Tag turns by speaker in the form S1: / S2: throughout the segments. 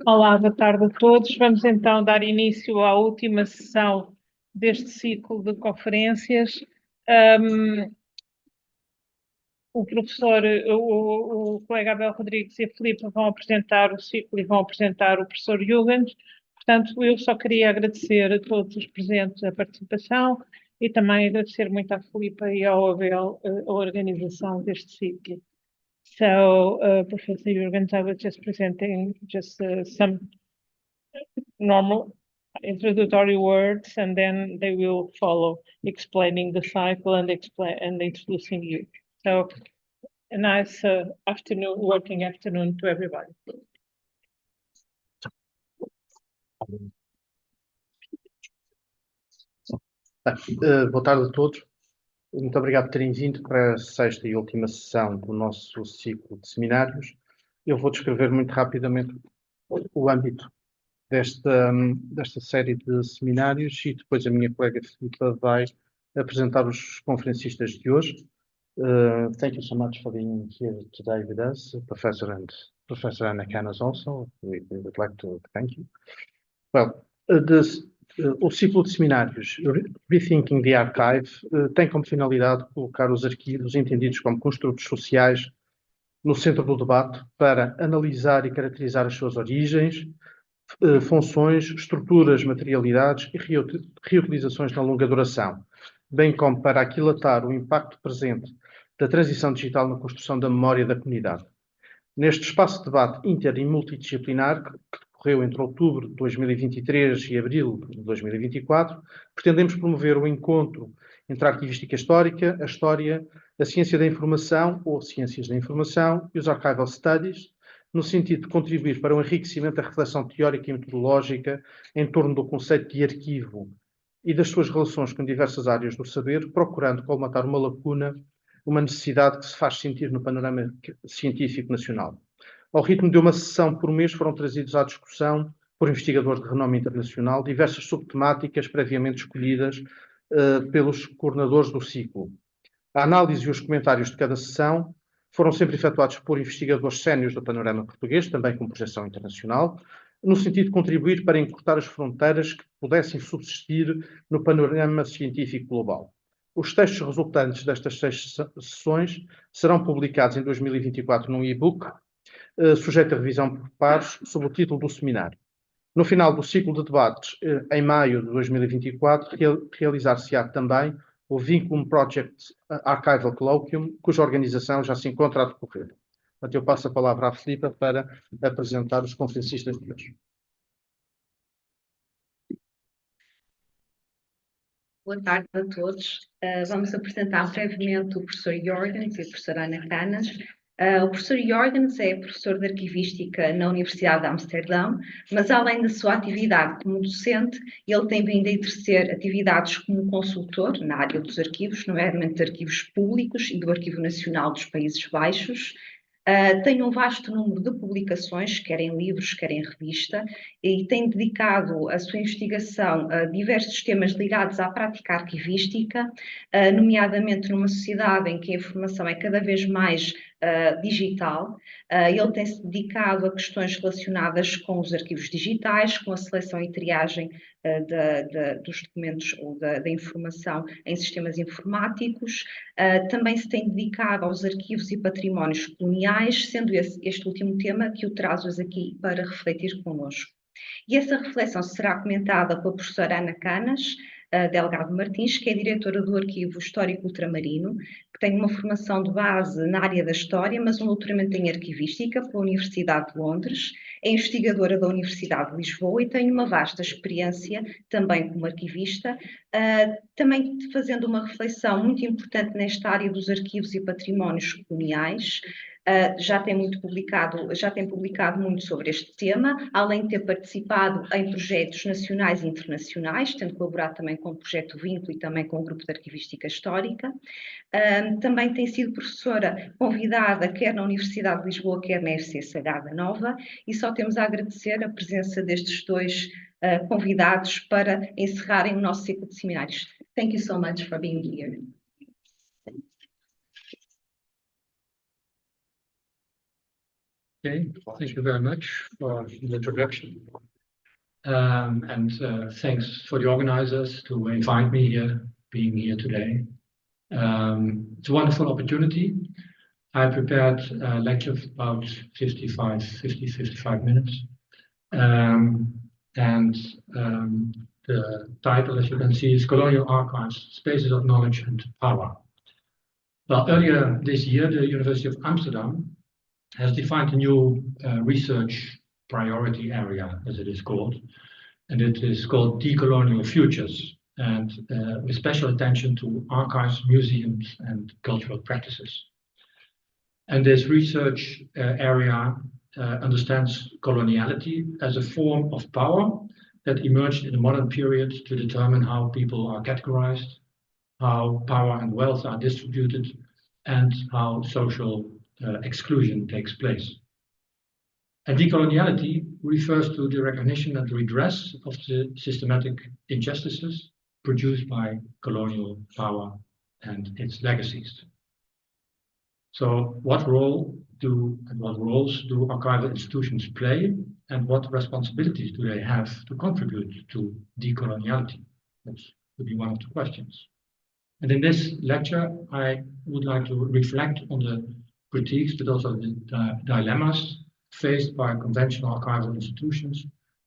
S1: Olá, boa tarde a todos. Vamos então dar início à última sessão deste ciclo de conferências. O professor, o colega Abel Rodrigues e a Filipa vão apresentar o ciclo e vão apresentar o professor Jeurgens. Portanto, eu só queria agradecer a todos os presentes a participação e também agradecer muito à Filipa e ao Abel a organização deste ciclo. So, Professor Jeurgens, I was just presenting some normal introductory words, and then they will follow explaining the cycle and introducing you. So, a nice working afternoon to everybody.
S2: Boa tarde a todos. Muito obrigado por terem vindo para a sexta e última sessão do nosso ciclo de seminários. Eu vou descrever muito rapidamente o âmbito desta série de seminários e depois a minha colega Filipa vai apresentar os conferencistas de hoje. Thank you so much for being here today with us, Professor Anna Canas also. We would like to thank you. Well, o ciclo de seminários Rethinking the Archive tem como finalidade colocar os arquivos entendidos como construtos sociais no centro do debate para analisar e caracterizar as suas origens, funções, estruturas, materialidades e reutilizações na longa duração, bem como para aquilatar o impacto presente da transição digital na construção da memória da comunidade. Neste espaço de debate inter e multidisciplinar, que decorreu entre outubro de 2023 e abril de 2024, pretendemos promover o encontro entre a arquivística histórica, a história, a ciência da informação ou ciências da informação e os archival studies, no sentido de contribuir para o enriquecimento da reflexão teórica e metodológica em torno do conceito de arquivo e das suas relações com diversas áreas do saber, procurando colmatar uma lacuna, uma necessidade que se faz sentir no panorama científico nacional. Ao ritmo de uma sessão por mês foram trazidos à discussão, por investigadores de renome internacional, diversas subtemáticas previamente escolhidas pelos coordenadores do ciclo. A análise e os comentários de cada sessão foram sempre efetuados por investigadores séniores do panorama português, também com projeção internacional, no sentido de contribuir para encurtar as fronteiras que pudessem subsistir no panorama científico global. Os textos resultantes destas 6 sessões serão publicados em 2024 num e-book, sujeito a revisão por pares, sob o título do seminário. No final do ciclo de debates, em maio de 2024, realizar-se-á também o Vinculum Project Archival Colloquium, cuja organização já se encontra a decorrer. Portanto, eu passo a palavra à Filipa para apresentar os conferencistas de hoje.
S3: Boa tarde a todos. Vamos apresentar brevemente o professor Jeurgens e a professora Ana Canas. O professor Jeurgens é professor de Arquivística na Universidade de Amesterdão, mas além da sua atividade como docente, ele tem vindo a exercer atividades como consultor na área dos arquivos, nomeadamente de arquivos públicos e do Arquivo Nacional dos Países Baixos. Tem um vasto número de publicações, quer em livros, quer em revista, e tem dedicado a sua investigação a diversos temas ligados à prática arquivística, nomeadamente numa sociedade em que a informação é cada vez mais digital. Ele tem-se dedicado a questões relacionadas com os arquivos digitais, com a seleção e triagem dos documentos ou da informação em sistemas informáticos. Também se tem dedicado aos arquivos e patrimónios coloniais, sendo este último tema que o traz hoje aqui para refletir connosco. E essa reflexão será comentada pela professora Ana Canas, Delgado Martins, que é diretora do Arquivo Histórico Ultramarino, que tem uma formação de base na área da História, mas um doutoramento em Arquivística pela Universidade de Londres, é investigadora da Universidade de Lisboa e tem uma vasta experiência também como arquivista, também fazendo uma reflexão muito importante nesta área dos arquivos e patrimónios coloniais. Já tem publicado muito sobre este tema, além de ter participado em projetos nacionais e internacionais, tendo colaborado também com o projeto Vínculo e também com o Grupo de Arquivística Histórica. Também tem sido professora convidada quer na Universidade de Lisboa, quer na FCSH da Nova, e só temos a agradecer a presença destes dois convidados para encerrarem o nosso ciclo de seminários. Thank you so much for being here.
S4: Okay, thank you very much for the introduction. Thanks for the organizers to invite me here, being here today. It's a wonderful opportunity. I prepared a lecture of about 55 minutes. The title, as you can see, is Colonial Archives, Spaces of Knowledge and Power. Well, earlier this year, the University of Amsterdam has defined a new research priority area, as it is called, and it is called Decolonial Futures, and with special attention to archives, museums, and cultural practices. And this research area understands coloniality as a form of power that emerged in the modern period to determine how people are categorized, how power and wealth are distributed, and how social exclusion takes place. And decoloniality refers to the recognition and redress of the systematic injustices produced by colonial power and its legacies. So what roles do archival institutions play, and what responsibilities do they have to contribute to decoloniality? That would be one of the questions. And in this lecture, I would like to reflect on the critiques, but also the dilemmas faced by conventional archival institutions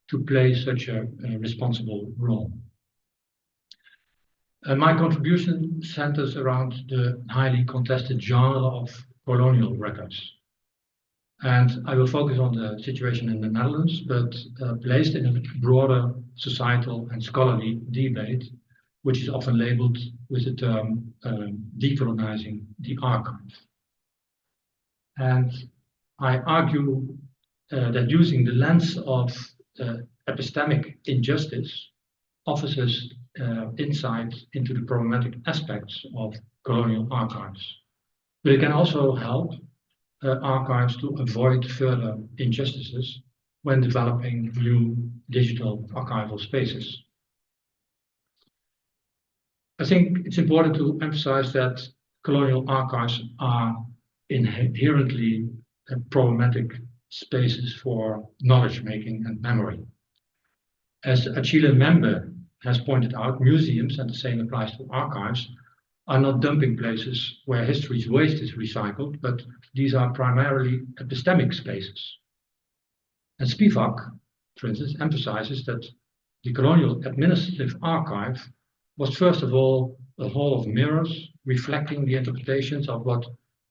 S4: to play such a responsible role. My contribution centers around the highly contested genre of colonial records. And I will focus on the situation in the Netherlands, but placed in a broader societal and scholarly debate, which is often labeled with the term decolonizing the archive. And I argue that using the lens of epistemic injustice offers us insight into the problematic aspects of colonial archives. But it can also help archives to avoid further injustices when developing new digital archival spaces. I think it's important to emphasize that colonial archives are inherently problematic spaces for knowledge making and memory. As a Chilean member has pointed out, museums, and the same applies to archives, are not dumping places where history's waste is recycled, but these are primarily epistemic spaces. And Spivak, for instance, emphasizes that the colonial administrative archive was first of all a hall of mirrors reflecting the interpretations of what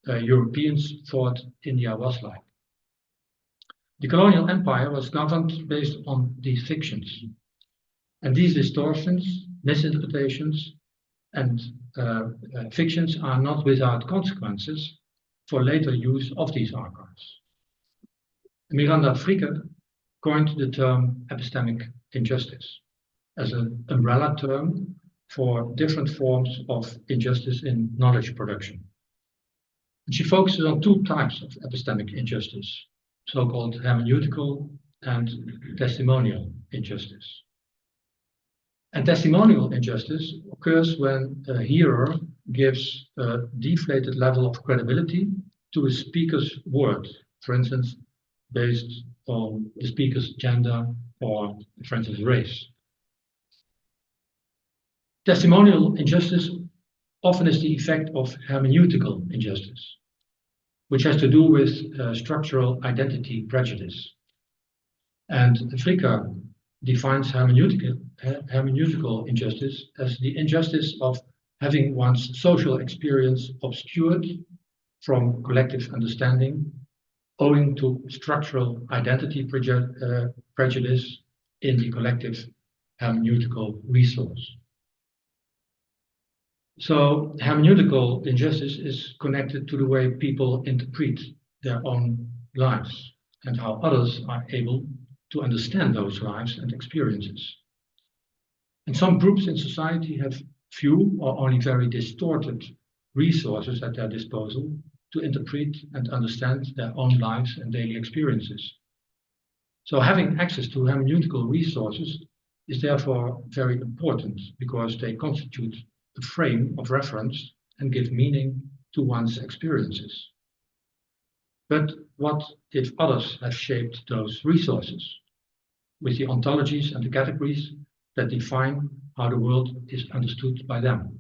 S4: Europeans thought India was like. The colonial empire was governed based on these fictions. And these distortions, misinterpretations, and fictions are not without consequences for later use of these archives. Miranda Fricker coined the term epistemic injustice as an umbrella term for different forms of injustice in knowledge production. And she focuses on two types of epistemic injustice, so-called hermeneutical and testimonial injustice. And testimonial injustice occurs when a hearer gives a deflated level of credibility to a speaker's word, for instance, based on the speaker's gender or, for instance, race. Testimonial injustice often is the effect of hermeneutical injustice, which has to do with structural identity prejudice. And Fricker defines hermeneutical injustice as the injustice of having one's social experience obscured from collective understanding owing to structural identity prejudice in the collective hermeneutical resource. So hermeneutical injustice is connected to the way people interpret their own lives and how others are able to understand those lives and experiences. And some groups in society have few or only very distorted resources at their disposal to interpret and understand their own lives and daily experiences. So having access to hermeneutical resources is therefore very important because they constitute a frame of reference and give meaning to one's experiences. but what if others have shaped those resources with the ontologies and the categories that define how the world is understood by them?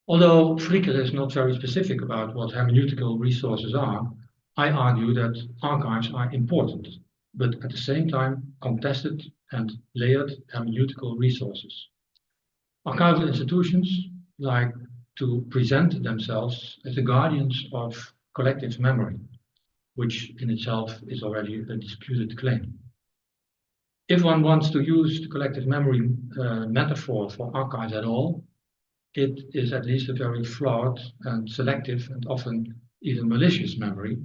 S4: Although Fricker is not very specific about what hermeneutical resources are, I argue that archives are important, but at the same time contested and layered hermeneutical resources. Archival institutions like to present themselves as the guardians of collective memory, which in itself is already a disputed claim. If one wants to use the collective memory metaphor for archives at all, it is at least a very flawed and selective and often even malicious memory.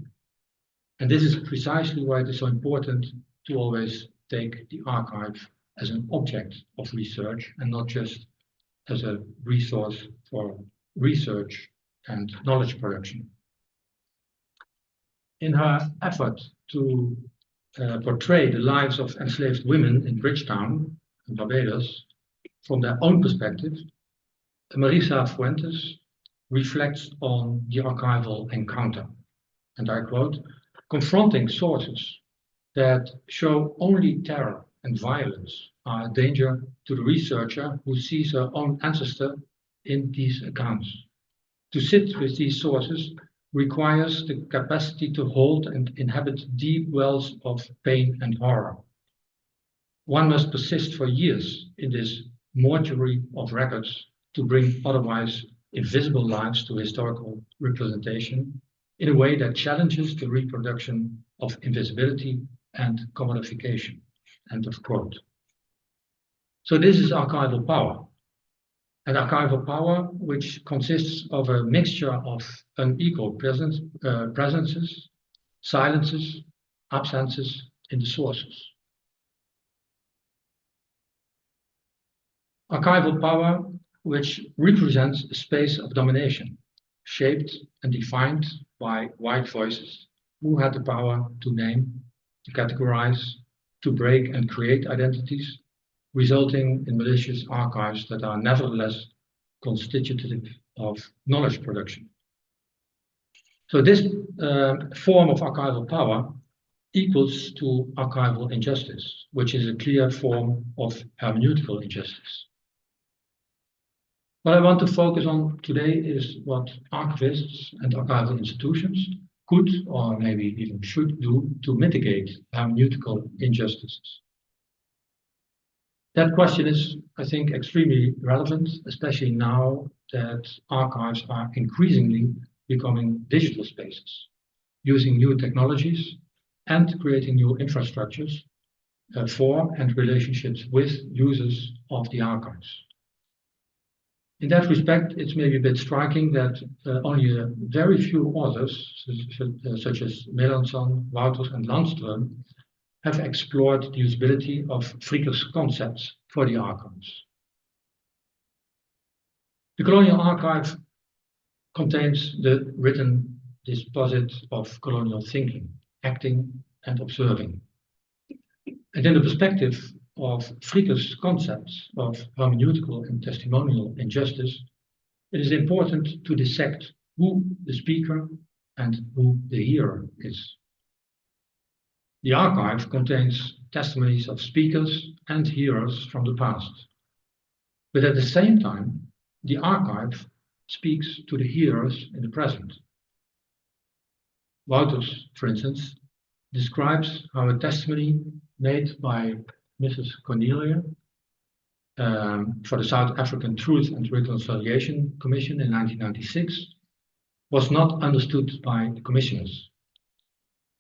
S4: And this is precisely why it is so important to always take the archive as an object of research and not just as a resource for research and knowledge production. In her effort to portray the lives of enslaved women in Bridgetown, in Barbados, from their own perspective, Marisa Fuentes reflects on the archival encounter, and I quote, "Confronting sources that show only terror and violence are a danger to the researcher who sees her own ancestor in these accounts. To sit with these sources requires the capacity to hold and inhabit deep wells of pain and horror. One must persist for years in this mortuary of records to bring otherwise invisible lives to historical representation in a way that challenges the reproduction of invisibility and commodification." End of quote. So this is archival power. An archival power which consists of a mixture of unequal presences, silences, absences in the sources. Archival power which represents a space of domination, shaped and defined by white voices who had the power to name, to categorize, to break and create identities, resulting in malicious archives that are nevertheless constitutive of knowledge production. So this form of archival power equals to archival injustice, which is a clear form of hermeneutical injustice. What I want to focus on today is what archivists and archival institutions could or maybe even should do to mitigate hermeneutical injustices. That question is, I think, extremely relevant, especially now that archives are increasingly becoming digital spaces, using new technologies and creating new infrastructures for and relationships with users of the archives. In that respect, it's maybe a bit striking that only a very few authors, such as Melanson, Wouters, and Landström, have explored the usability of Fricker's concepts for the archives. The Colonial Archive contains the written disposit of colonial thinking, acting, and observing. And in the perspective of Fricker's concepts of hermeneutical and testimonial injustice, it is important to dissect who the speaker and who the hearer is. The archive contains testimonies of speakers and hearers from the past. But at the same time, the archive speaks to the hearers in the present. Wouters, for instance, describes how a testimony made by Mrs. Cornelia for the South African Truth and Reconciliation Commission in 1996 was not understood by the commissioners.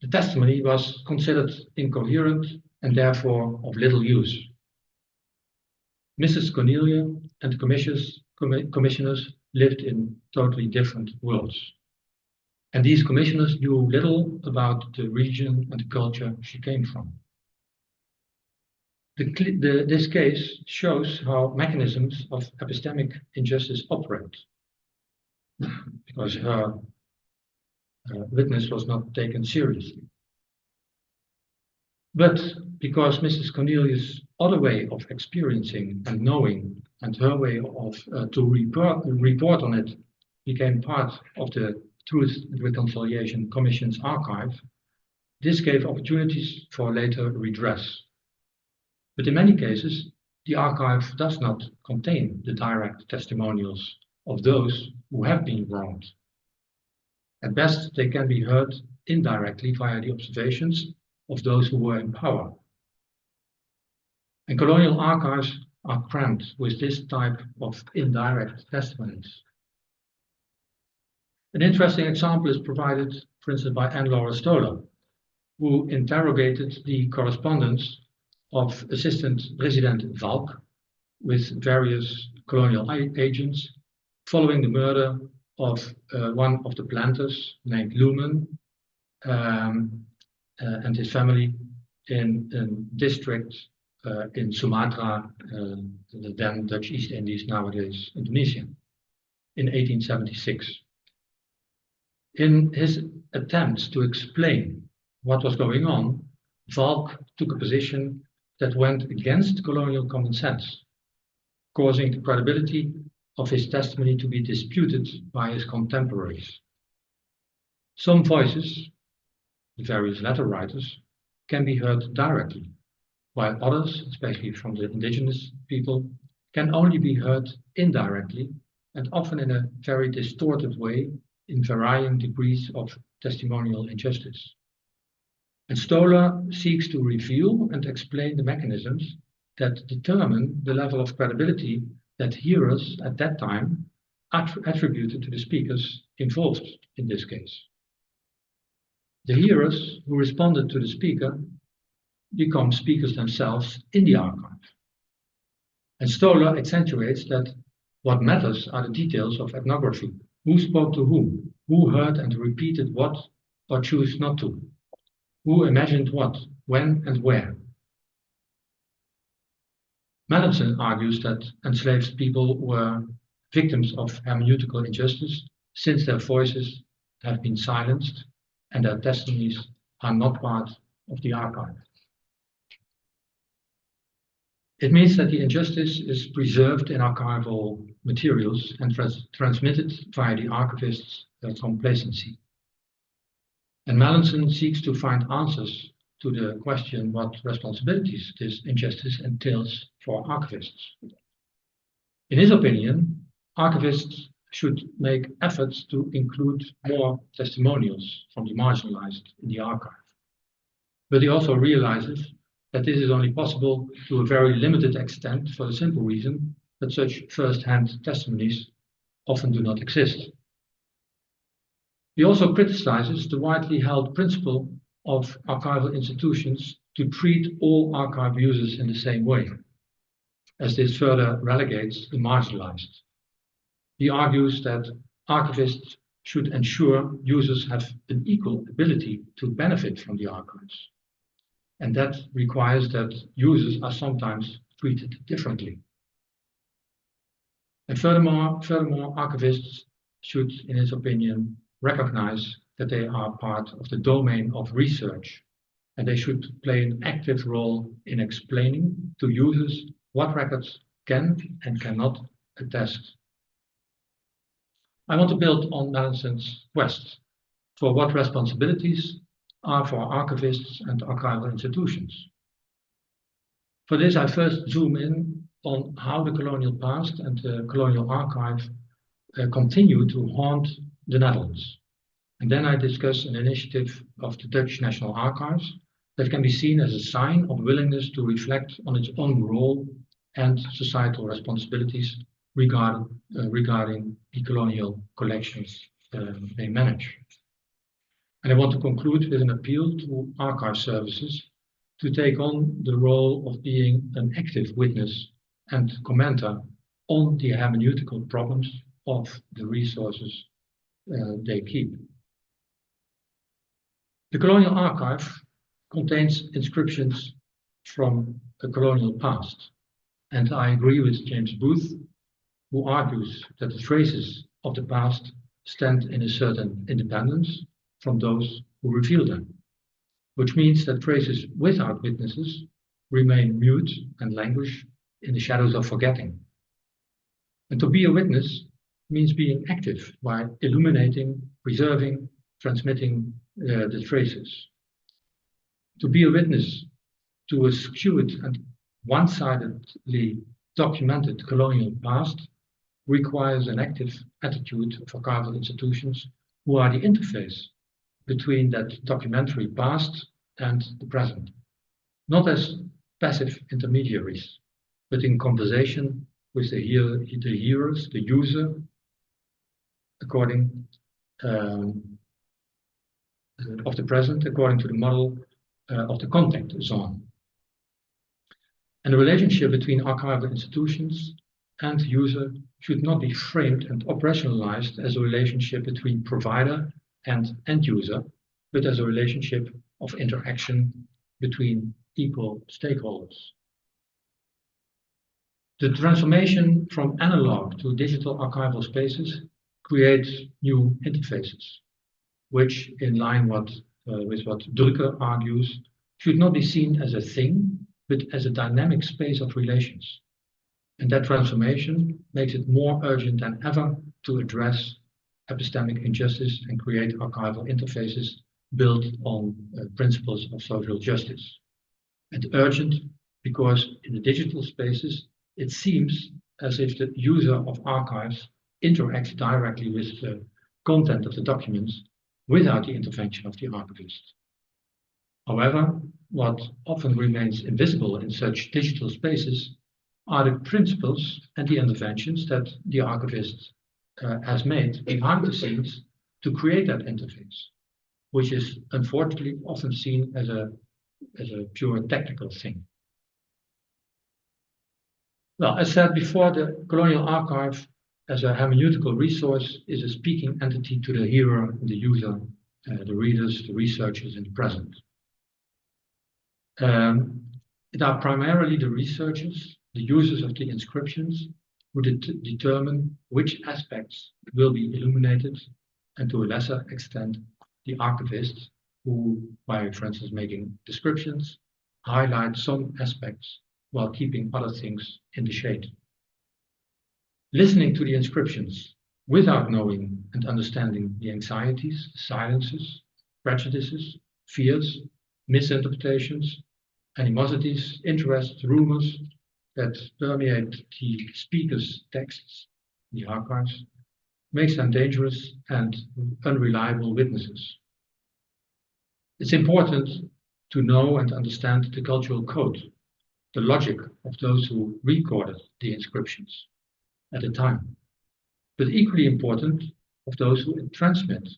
S4: The testimony was considered incoherent and therefore of little use. Mrs. Cornelia and the commissioners lived in totally different worlds. And these commissioners knew little about the region and the culture she came from. This case shows how mechanisms of epistemic injustice operate, because her witness was not taken seriously. But because Mrs. Cornelius' other way of experiencing and knowing and her way of to report on it became part of the Truth and Reconciliation Commission's archive, this gave opportunities for later redress. But in many cases, the archive does not contain the direct testimonials of those who have been wronged. At best, they can be heard indirectly via the observations of those who were in power. And colonial archives are crammed with this type of indirect testimonies. An interesting example is provided, for instance, by Anne-Laure Stoller, who interrogated the correspondence of Assistant Resident Valk with various colonial agents following the murder of one of the planters named Lumen and his family in a district in Sumatra, the then Dutch East Indies, nowadays Indonesia, in 1876. In his attempts to explain what was going on, Valk took a position that went against colonial common sense, causing the credibility of his testimony to be disputed by his contemporaries. Some voices, the various letter writers, can be heard directly, while others, especially from the indigenous people, can only be heard indirectly and often in a very distorted way in varying degrees of testimonial injustice. And Stoller seeks to reveal and explain the mechanisms that determine the level of credibility that hearers at that time attributed to the speakers involved in this case. The hearers who responded to the speaker become speakers themselves in the archive. And Stoller accentuates that what matters are the details of ethnography. Who spoke to whom? Who heard and repeated what or chose not to? Who imagined what, when and where? Mallinson argues that enslaved people were victims of hermeneutical injustice since their voices have been silenced and their testimonies are not part of the archive. It means that the injustice is preserved in archival materials and transmitted via the archivist's complacency. And Mallinson seeks to find answers to the question what responsibilities this injustice entails for archivists. In his opinion, archivists should make efforts to include more testimonials from the marginalized in the archive. But he also realizes that this is only possible to a very limited extent for the simple reason that such first-hand testimonies often do not exist. He also criticizes the widely held principle of archival institutions to treat all archive users in the same way, as this further relegates the marginalized. He argues that archivists should ensure users have an equal ability to benefit from the archives, and that requires that users are sometimes treated differently. And furthermore, archivists should, in his opinion, recognize that they are part of the domain of research, and they should play an active role in explaining to users what records can and cannot attest. I want to build on Mallinson's quest for what responsibilities are for archivists and archival institutions. For this, I first zoom in on how the colonial past and the colonial archive continue to haunt the Netherlands. And then I discuss an initiative of the Dutch National Archives that can be seen as a sign of willingness to reflect on its own role and societal responsibilities regarding the colonial collections they manage. And I want to conclude with an appeal to archive services to take on the role of being an active witness and commenter on the hermeneutical problems of the resources they keep. The Colonial Archive contains inscriptions from the colonial past, and I agree with James Booth, who argues that the traces of the past stand in a certain independence from those who reveal them, which means that traces without witnesses remain mute and languish in the shadows of forgetting. And to be a witness means being active by illuminating preserving, transmitting the traces. To be a witness to a skewed and one-sidedly documented colonial past requires an active attitude of archival institutions who are the interface between that documentary past and the present, not as passive intermediaries, but in conversation with the hearers, the user, according of the present, according to the model of the contact zone. And the relationship between archival institutions and user should not be framed and operationalized as a relationship between provider and end user, but as a relationship of interaction between equal stakeholders. The transformation from analog to digital archival spaces creates new interfaces, which, in line with what Drucker argues, should not be seen as a thing, but as a dynamic space of relations. And that transformation makes it more urgent than ever to address epistemic injustice and create archival interfaces built on principles of social justice. And urgent because in the digital spaces, it seems as if the user of archives interacts directly with the content of the documents without the intervention of the archivist. However, what often remains invisible in such digital spaces are the principles and the interventions that the archivist has made behind the scenes to create that interface, which is unfortunately often seen as a pure technical thing. Well, as said before, the Colonial Archive as a hermeneutical resource is a speaking entity to the hearer, the user, the readers, the researchers in the present. It are primarily the researchers, the users of the inscriptions, who determine which aspects will be illuminated, and to a lesser extent, the archivists who, by for instance making descriptions, highlight some aspects while keeping other things in the shade. Listening to the inscriptions without knowing and understanding the anxieties, silences, prejudices, fears, misinterpretations, animosities, interests, rumors that permeate the speaker's texts, the archives, makes them dangerous and unreliable witnesses. It's important to know and understand the cultural code, the logic of those who recorded the inscriptions at the time, but equally important of those who transmit,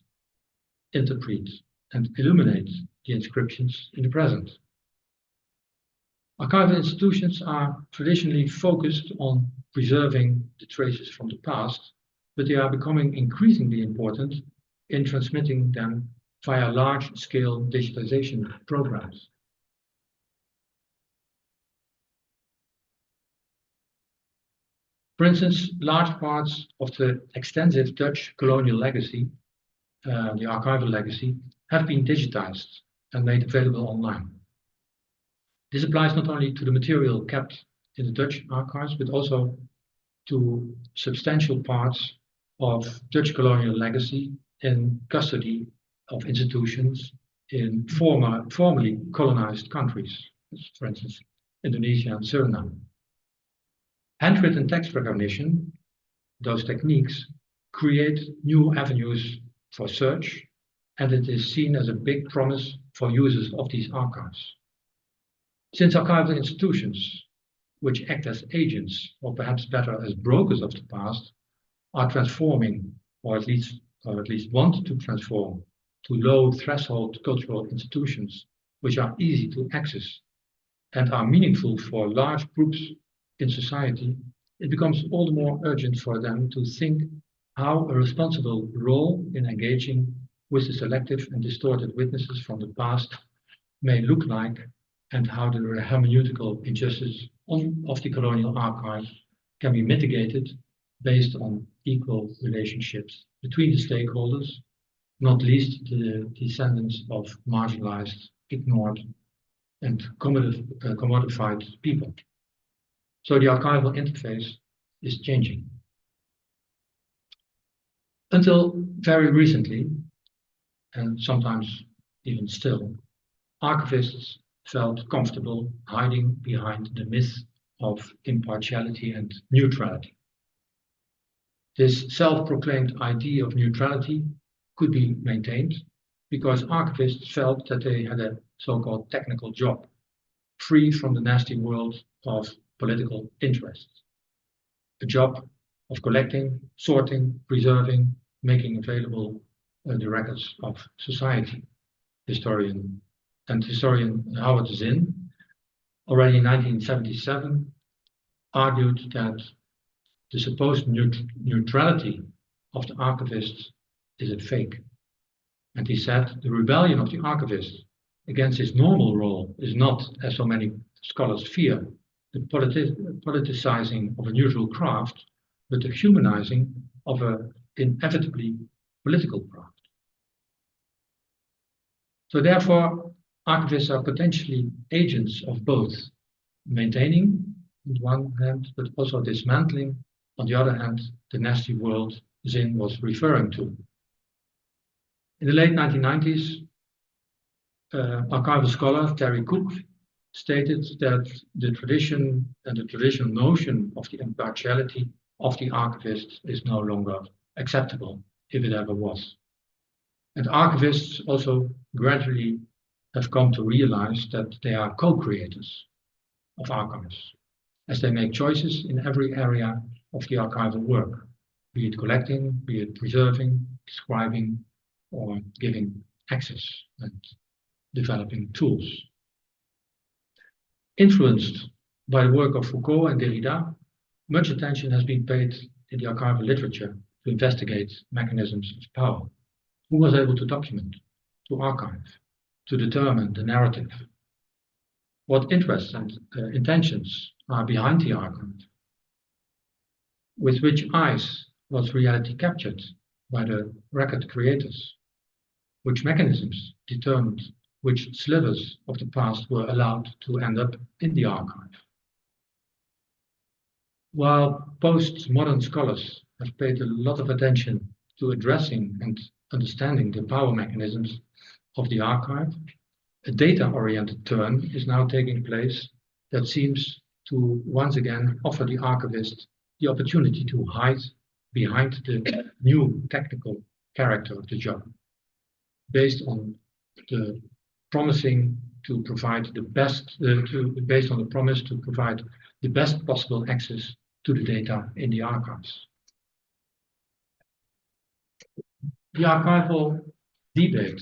S4: interpret, and illuminate the inscriptions in the present. Archival institutions are traditionally focused on preserving the traces from the past, but they are becoming increasingly important in transmitting them via large-scale digitization programs. For instance, large parts of the extensive Dutch colonial legacy, the archival legacy, have been digitized and made available online. This applies not only to the material kept in the Dutch archives, but also to substantial parts of Dutch colonial legacy in custody of institutions in formerly colonized countries, for instance, Indonesia and Suriname. Handwritten text recognition, those techniques, create new avenues for search, and it is seen as a big promise for users of these archives. Since archival institutions, which act as agents, or perhaps better as brokers of the past, are transforming, or at least want to transform, to low threshold cultural institutions, which are easy to access and are meaningful for large groups in society, it becomes all the more urgent for them to think how a responsible role in engaging with the selective and distorted witnesses from the past may look like, and how the hermeneutical injustice of the colonial archive can be mitigated based on equal relationships between the stakeholders, not least the descendants of marginalized, ignored, and commodified people. So the archival interface is changing. Until very recently, and sometimes even still, archivists felt comfortable hiding behind the myth of impartiality and neutrality. This self-proclaimed idea of neutrality could be maintained because archivists felt that they had a so-called technical job, free from the nasty world of political interests. A job of collecting, sorting, preserving, making available the records of society. Historian Howard Zinn, already in 1977, argued that the supposed neutrality of the archivists is a fake. And he said the rebellion of the archivist against his normal role is not, as so many scholars fear, the politicizing of a usual craft, but the humanizing of an inevitably political craft. So therefore, archivists are potentially agents of both maintaining on the one hand, but also dismantling on the other hand, the nasty world Zinn was referring to. In the late 1990s, archival scholar Terry Cook stated that the tradition and the traditional notion of the impartiality of the archivist is no longer acceptable, if it ever was. And archivists also gradually have come to realize that they are co-creators of archives, as they make choices in every area of the archival work, be it collecting, be it preserving, describing, or giving access and developing tools. Influenced by the work of Foucault and Derrida, much attention has been paid in the archival literature to investigate mechanisms of power. Who was able to document, to archive, to determine the narrative? What interests and intentions are behind the archive? With which eyes was reality captured by the record creators? Which mechanisms determined which slivers of the past were allowed to end up in the archive? While postmodern scholars have paid a lot of attention to addressing and understanding the power mechanisms of the archive, a data-oriented turn is now taking place that seems to once again offer the archivist the opportunity to hide behind the new technical character of the job, based on the promising to provide the best, based on the promise to provide the best possible access to the data in the archives. The archival debate,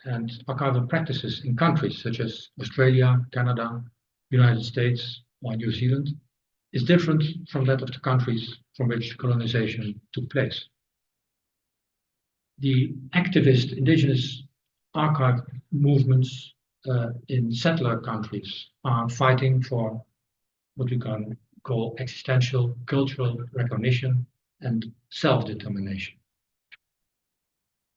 S4: and archival practices in countries such as Australia, Canada, United States, or New Zealand is different from that of the countries from which colonization took place. The activist indigenous archive movements in settler countries are fighting for what we can call existential cultural recognition and self-determination.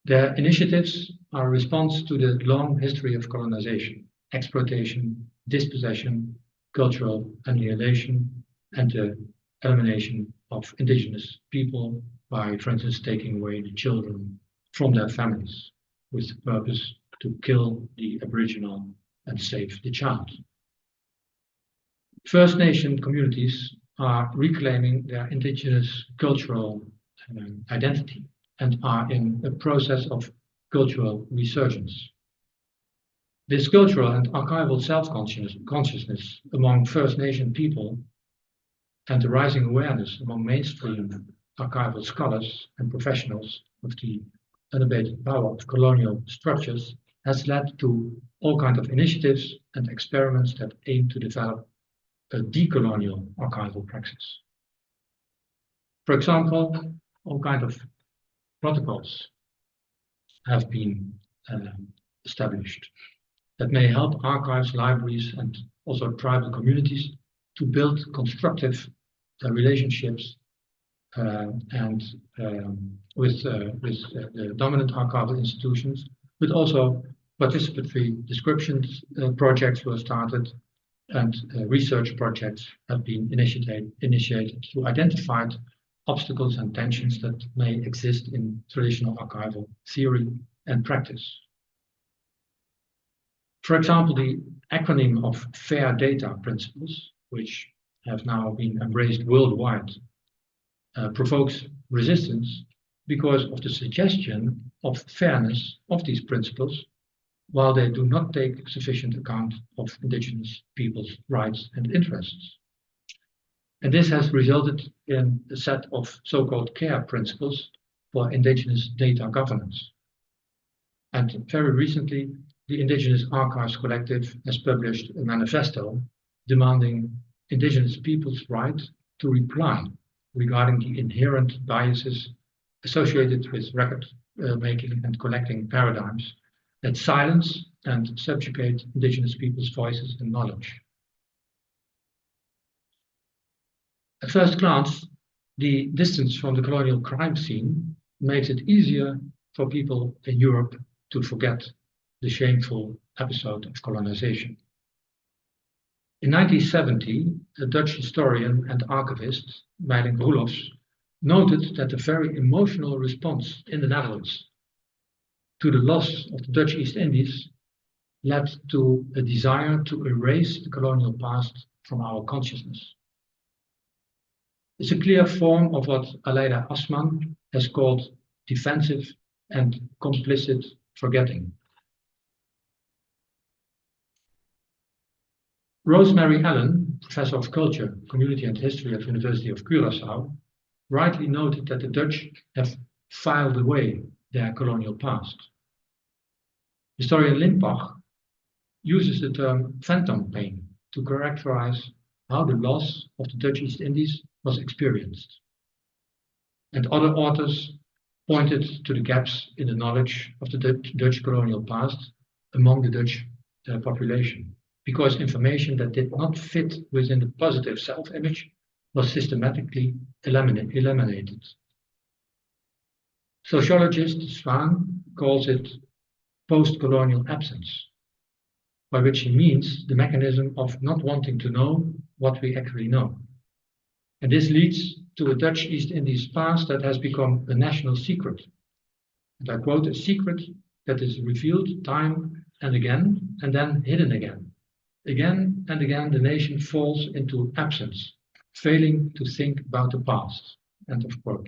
S4: Their initiatives are a response to the long history of colonization, exploitation, dispossession, cultural annihilation, and the elimination of indigenous people by, for instance, taking away the children from their families with the purpose to kill the Aboriginal and save the child. First Nation communities are reclaiming their indigenous cultural identity and are in a process of cultural resurgence. This cultural and archival self-consciousness among First Nation people and the rising awareness among mainstream archival scholars and professionals of the unabated power of colonial structures has led to all kinds of initiatives and experiments that aim to develop a decolonial archival praxis. For example, all kinds of protocols have been established that may help archives, libraries, and also tribal communities to build constructive relationships with the dominant archival institutions, but also participatory descriptions projects were started and research projects have been initiated to identify obstacles and tensions that may exist in traditional archival theory and practice. For example, the acronym of FAIR data principles, which have now been embraced worldwide, provokes resistance because of the suggestion of fairness of these principles, while they do not take sufficient account of indigenous people's rights and interests. And this has resulted in a set of so-called CARE principles for indigenous data governance. And very recently, the Indigenous Archives Collective has published a manifesto demanding indigenous people's right to reply regarding the inherent biases associated with record making and collecting paradigms that silence and subjugate indigenous people's voices and knowledge. At first glance, the distance from the colonial crime scene makes it easier for people in Europe to forget the shameful episode of colonization. In 1970, a Dutch historian and archivist, Meilink Roelofs, noted that the very emotional response in the Netherlands to the loss of the Dutch East Indies led to a desire to erase the colonial past from our consciousness. It's a clear form of what Aleida Assmann has called defensive and complicit forgetting. Rosemary Allen, professor of culture, community and history at the University of Curaçao, rightly noted that the Dutch have filed away their colonial past. Historian Limpach uses the term phantom pain to characterize how the loss of the Dutch East Indies was experienced. And other authors pointed to the gaps in the knowledge of the Dutch colonial past among the Dutch population, because information that did not fit within the positive self-image was systematically eliminated. Sociologist Swan calls it post-colonial absence, by which he means the mechanism of not wanting to know what we actually know. And this leads to a Dutch East Indies past that has become a national secret. And I quote, a secret that is revealed time and again, and then hidden again. Again and again, the nation falls into absence, failing to think about the past. End of quote.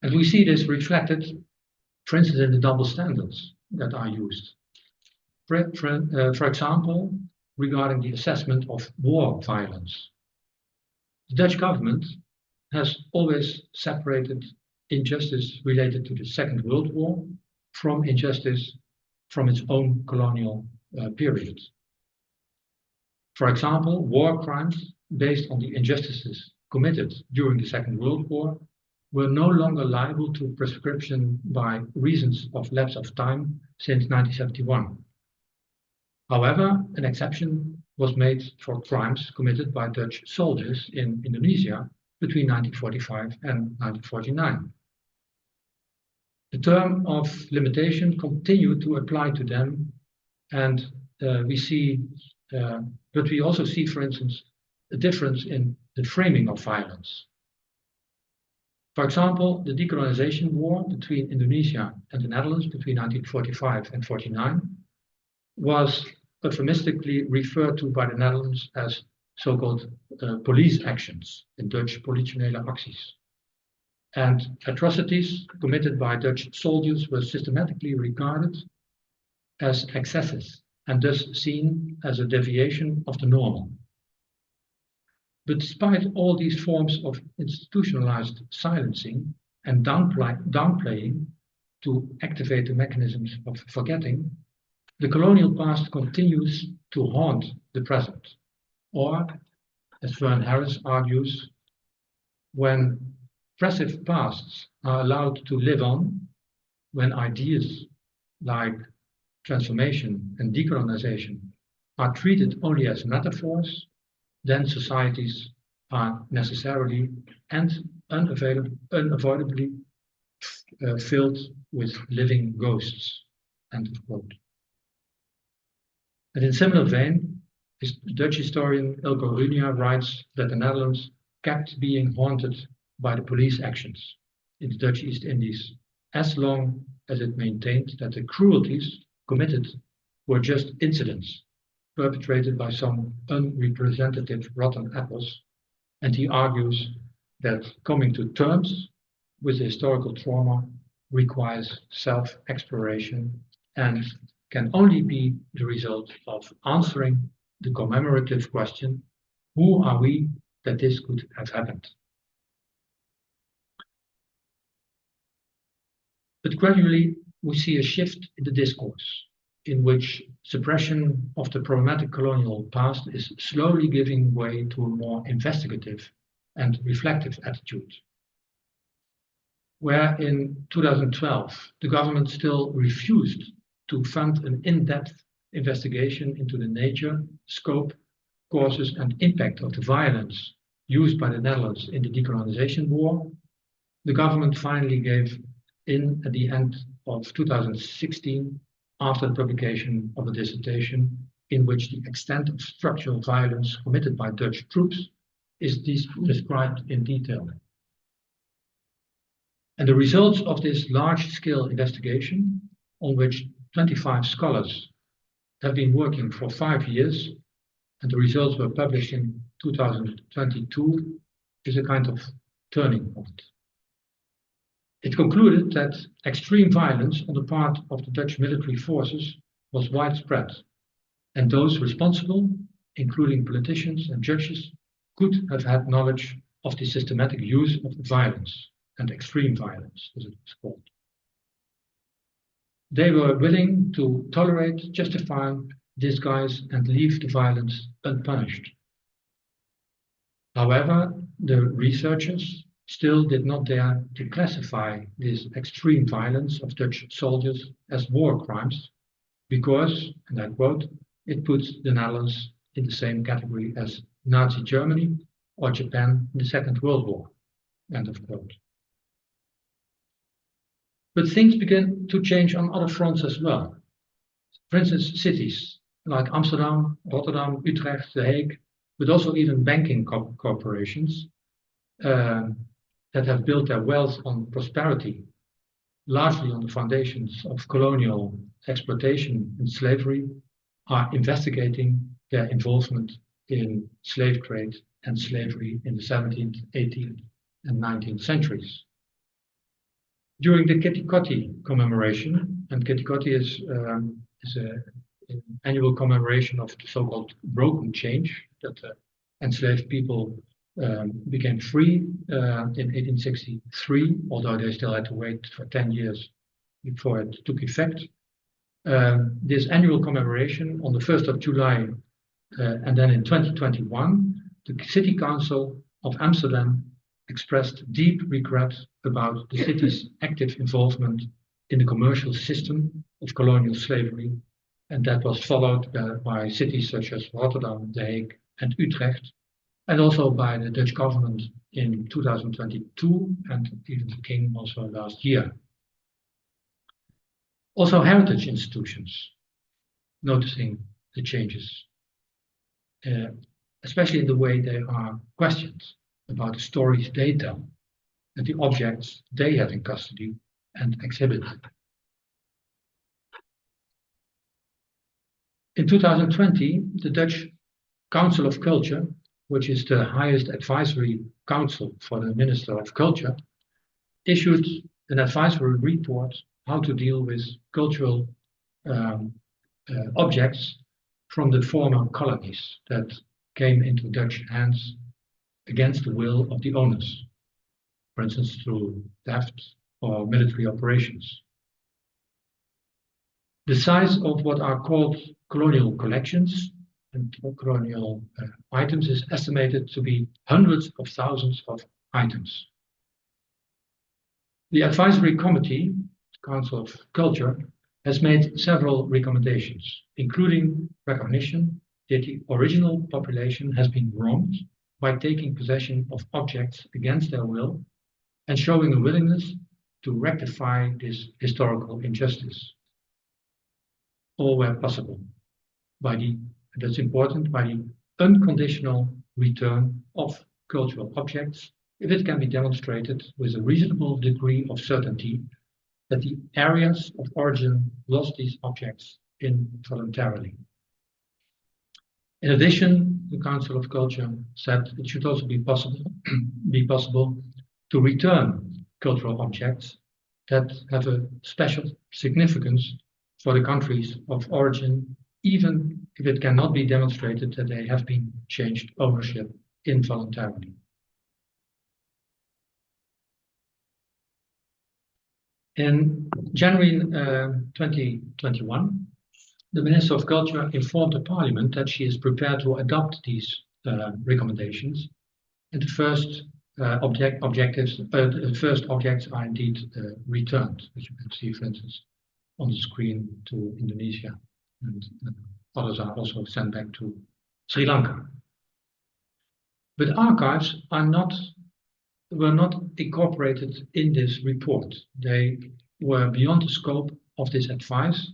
S4: And we see this reflected, for instance, in the double standards that are used. For example, regarding the assessment of war violence. The Dutch government has always separated injustice related to the Second World War from injustice from its own colonial period. For example, war crimes based on the injustices committed during the Second World War were no longer liable to prescription by reasons of lapse of time since 1971. However, an exception was made for crimes committed by Dutch soldiers in Indonesia between 1945 and 1949. The term of limitation continued to apply to them, and but we also see, for instance, a difference in the framing of violence. For example, the decolonization war between Indonesia and the Netherlands between 1945 and 49 was euphemistically referred to by the Netherlands as so-called police actions, in Dutch politionele acties. And atrocities committed by Dutch soldiers were systematically regarded as excesses and thus seen as a deviation of the normal. But despite all these forms of institutionalized silencing and downplaying to activate the mechanisms of forgetting, the colonial past continues to haunt the present. Or, as Vern Harris argues, when oppressive pasts are allowed to live on, when ideas like transformation and decolonization are treated only as metaphors, then societies are necessarily and unavoidably filled with living ghosts. End of quote. And in similar vein, Dutch historian Ilko Runia writes that the Netherlands kept being haunted by the police actions in the Dutch East Indies, as long as it maintained that the cruelties committed were just incidents perpetrated by some unrepresentative rotten apples, and he argues that coming to terms with the historical trauma requires self-exploration and can only be the result of answering the commemorative question, who are we that this could have happened? But gradually we see a shift in the discourse, in which suppression of the problematic colonial past is slowly giving way to a more investigative and reflective attitude. Where in 2012, the government still refused to fund an in-depth investigation into the nature, scope, causes and impact of the violence used by the Netherlands in the decolonization war, the government finally gave in at the end of 2016 after the publication of a dissertation in which the extent of structural violence committed by Dutch troops is described in detail. And the results of this large-scale investigation, on which 25 scholars have been working for 5 years, and the results were published in 2022, is a kind of turning point. It concluded that extreme violence on the part of the Dutch military forces was widespread, and those responsible, including politicians and judges, could have had knowledge of the systematic use of violence and extreme violence, as it was called. They were willing to tolerate, justify, disguise, and leave the violence unpunished. However, the researchers still did not dare to classify this extreme violence of Dutch soldiers as war crimes because, and I quote, it puts the Netherlands in the same category as Nazi Germany or Japan in the Second World War, end of quote. But things began to change on other fronts as well. For instance, cities like Amsterdam, Rotterdam, Utrecht, The Hague, but also even banking corporations that have built their wealth on prosperity, largely on the foundations of colonial exploitation and slavery, are investigating their involvement in slave trade and slavery in the 17th, 18th, and 19th centuries. During the Kitty Kotti commemoration, and Kitty Kotti is an annual commemoration of the so-called broken change, that enslaved people became free in 1863, although they still had to wait for 10 years before it took effect. This annual commemoration on the 1st of July and then in 2021, the City Council of Amsterdam expressed deep regret about the city's active involvement in the commercial system of colonial slavery, and that was followed by cities such as Rotterdam, The Hague, and Utrecht, and also by the Dutch government in 2022, and even the King also last year. Also heritage institutions noticing the changes, especially in the way they are questioned about the stories they tell and the objects they have in custody and exhibit. In 2020, the Dutch Council of Culture, which is the highest advisory council for the Minister of Culture, issued an advisory report how to deal with cultural objects from the former colonies that came into Dutch hands against the will of the owners, for instance, through theft or military operations. The size of what are called colonial collections and colonial items is estimated to be hundreds of thousands of items. The Advisory Committee, Council of Culture, has made several recommendations, including recognition that the original population has been wronged by taking possession of objects against their will and showing a willingness to rectify this historical injustice, all where possible, by the, that's important, by the unconditional return of cultural objects if it can be demonstrated with a reasonable degree of certainty that the areas of origin lost these objects involuntarily. In addition, the Council of Culture said it should also be possible to return cultural objects that have a special significance for the countries of origin, even if it cannot be demonstrated that they have been changed ownership involuntarily. In January 2021, the Minister of Culture informed the Parliament that she is prepared to adopt these recommendations, and the first first objects are indeed returned, as you can see, for instance, on the screen to Indonesia, and others are also sent back to Sri Lanka. But archives were not incorporated in this report. They were beyond the scope of this advice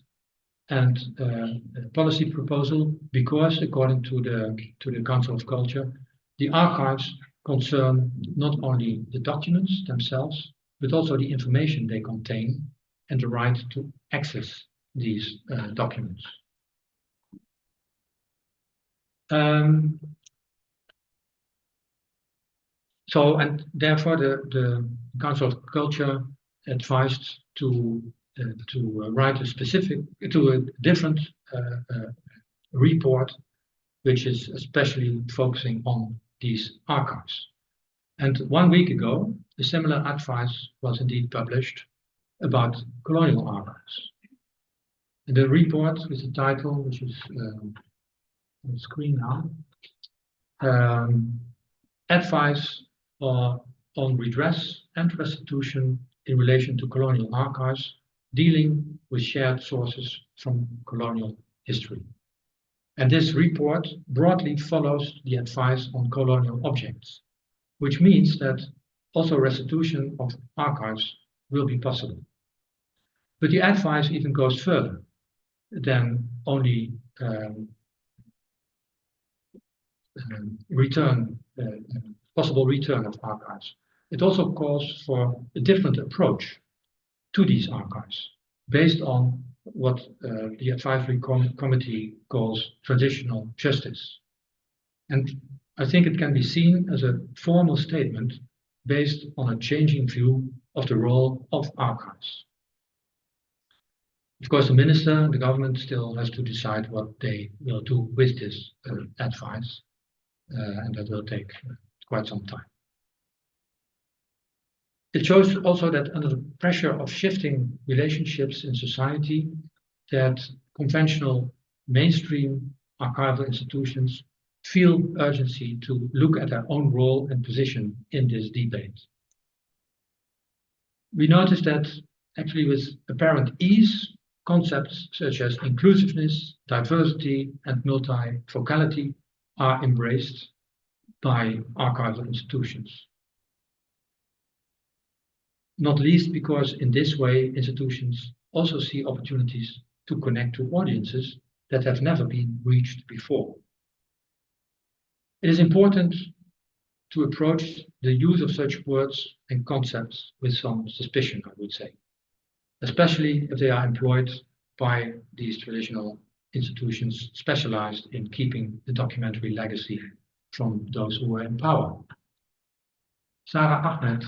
S4: and policy proposal because, according to the Council of Culture, the archives concern not only the documents themselves, but also the information they contain and the right to access these documents. And therefore, the Council of Culture advised to write a different report, which is especially focusing on these archives. And 1 week ago, a similar advice was indeed published about colonial archives. And the report with the title, which is on the screen now, advice on redress and restitution in relation to colonial archives, dealing with shared sources from colonial history. And this report broadly follows the advice on colonial objects, which means that also restitution of archives will be possible. But the advice even goes further than only possible return of archives. It also calls for a different approach to these archives based on what the advisory committee calls transitional justice. And I think it can be seen as a formal statement based on a changing view of the role of archives. Of course, the minister and the government still has to decide what they will do with this advice, and that will take quite some time. It shows also that under the pressure of shifting relationships in society, that conventional mainstream archival institutions feel urgency to look at their own role and position in this debate. We noticed that actually with apparent ease, concepts such as inclusiveness, diversity, and multifocality are embraced by archival institutions. Not least because in this way, institutions also see opportunities to connect to audiences that have never been reached before. It is important to approach the use of such words and concepts with some suspicion, I would say, especially if they are employed by these traditional institutions specialized in keeping the documentary legacy from those who were in power. Sarah Ahmed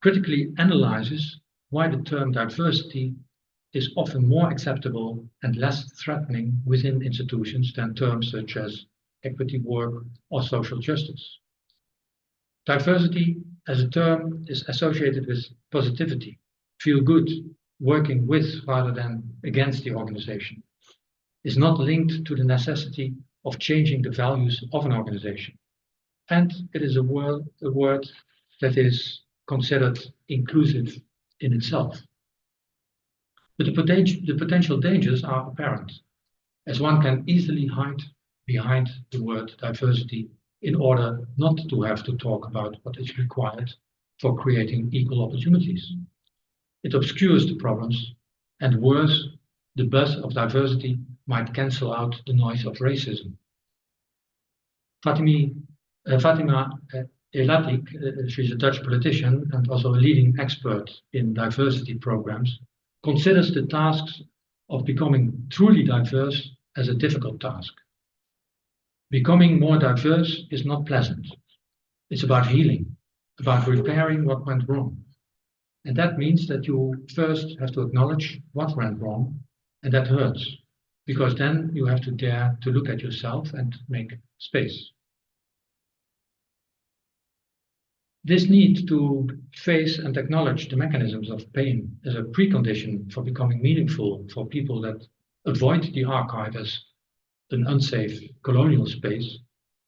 S4: critically analyzes why the term diversity is often more acceptable and less threatening within institutions than terms such as equity work or social justice. Diversity as a term is associated with positivity, feel good, working with rather than against the organization, is not linked to the necessity of changing the values of an organization. And it is a word that is considered inclusive in itself. But the potential dangers are apparent, as one can easily hide behind the word diversity in order not to have to talk about what is required for creating equal opportunities. It obscures the problems, and worse, the buzz of diversity might cancel out the noise of racism. Fatimi Fatima Elatik, she's a Dutch politician and also a leading expert in diversity programs, considers the tasks of becoming truly diverse as a difficult task. Becoming more diverse is not pleasant. It's about healing, about repairing what went wrong. And that means that you first have to acknowledge what went wrong, and that hurts, because then you have to dare to look at yourself and make space. This need to face and acknowledge the mechanisms of pain as a precondition for becoming meaningful for people that avoid the archive as an unsafe colonial space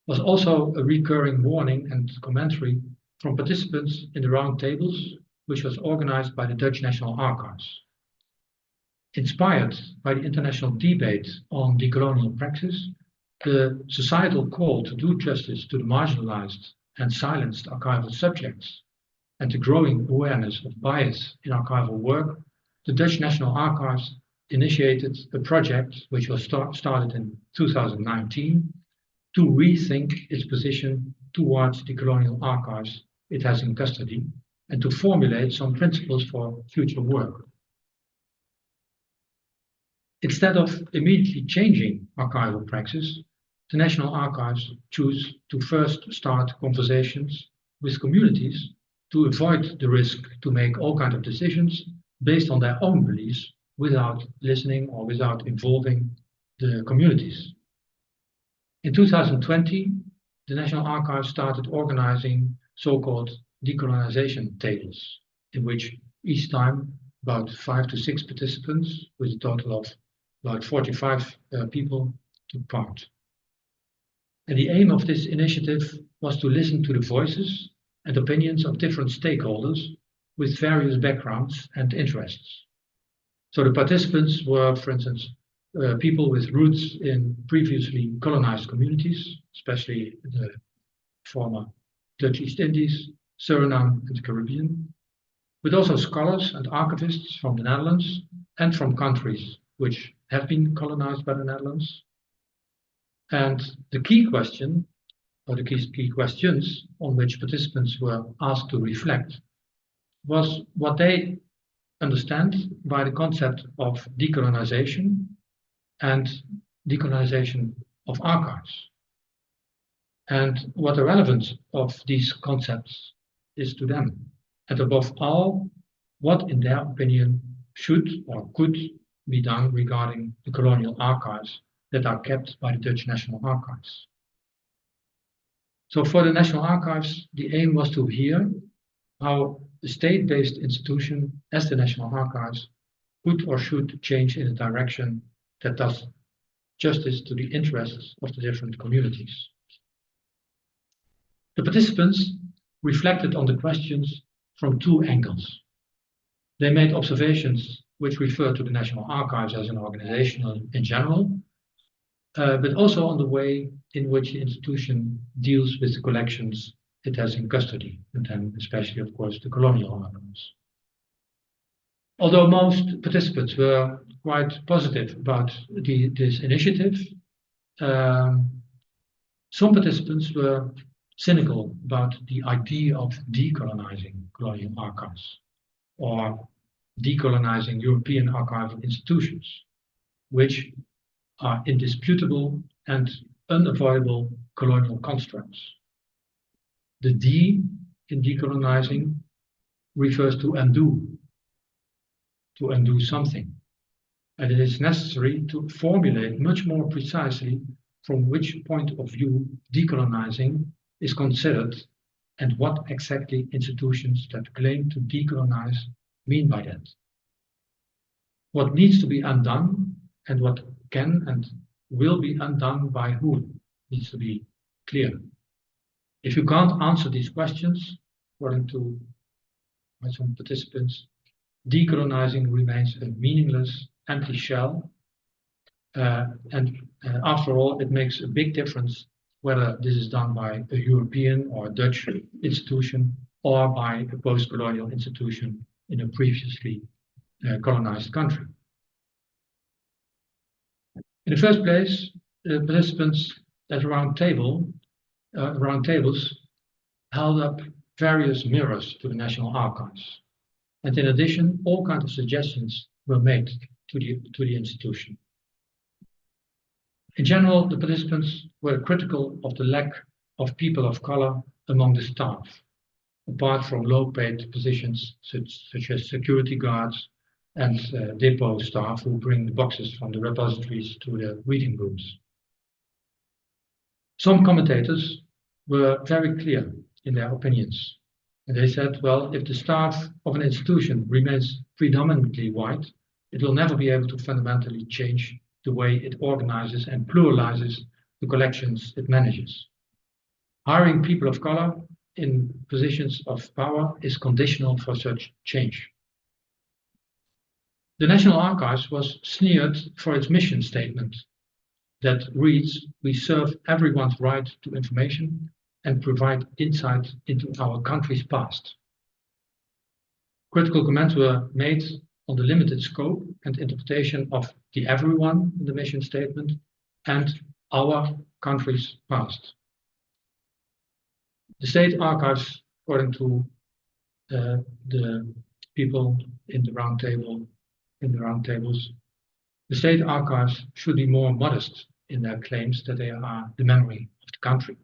S4: was also a recurring warning and commentary from participants in the round tables, which was organized by the Dutch National Archives. Inspired by the international debate on decolonial praxis, the societal call to do justice to the marginalized and silenced archival subjects, and the growing awareness of bias in archival work, the Dutch National Archives initiated a project which was started in 2019 to rethink its position towards the colonial archives it has in custody and to formulate some principles for future work. Instead of immediately changing archival praxis, the National Archives choose to first start conversations with communities to avoid the risk to make all kinds of decisions based on their own beliefs without listening or without involving the communities. In 2020, the National Archives started organizing so-called decolonization tables, in which each time about 5 to 6 participants with a total of about 45 people took part. And the aim of this initiative was to listen to the voices and opinions of different stakeholders with various backgrounds and interests. So the participants were, for instance, people with roots in previously colonized communities, especially the former Dutch East Indies, Suriname, and the Caribbean, but also scholars and archivists from the Netherlands and from countries which have been colonized by the Netherlands. And the key question, or the key questions on which participants were asked to reflect, was what they understand by the concept of decolonization and decolonization of archives, and what the relevance of these concepts is to them, and above all, what in their opinion should or could be done regarding the colonial archives that are kept by the Dutch National Archives. So for the National Archives, the aim was to hear how a state-based institution as the National Archives could or should change in a direction that does justice to the interests of the different communities. The participants reflected on the questions from 2 angles. They made observations which refer to the National Archives as an organization in general, but also on the way in which the institution deals with the collections it has in custody, and then especially, of course, the colonial archives. Although most participants were quite positive about this initiative, some participants were cynical about the idea of decolonizing colonial archives or decolonizing European archival institutions, which are indisputable and unavoidable colonial constructs. The D in decolonizing refers to undo something. And it is necessary to formulate much more precisely from which point of view decolonizing is considered and what exactly institutions that claim to decolonize mean by that. What needs to be undone and what can and will be undone by whom needs to be clear. If you can't answer these questions, according to some participants, decolonizing remains a meaningless, empty shell. After all, it makes a big difference whether this is done by a European or a Dutch institution or by a post-colonial institution in a previously colonized country. In the first place, the participants at the round table roundtables held up various mirrors to the National Archives. And in addition, all kinds of suggestions were made to the institution. In general, the participants were critical of the lack of people of color among the staff, apart from low-paid positions such as security guards and depot staff who bring the boxes from the repositories to the reading rooms. Some commentators were very clear in their opinions. And they said, well, if the staff of an institution remains predominantly white, it will never be able to fundamentally change the way it organizes and pluralizes the collections it manages. Hiring people of color in positions of power is conditional for such change. The National Archives was sneered for its mission statement that reads, "We serve everyone's right to information and provide insight into our country's past." Critical comments were made on the limited scope and interpretation of the everyone in the mission statement and our country's past. The state archives, according to the people in the roundtables, the state archives should be more modest in their claims that they are the memory of the country.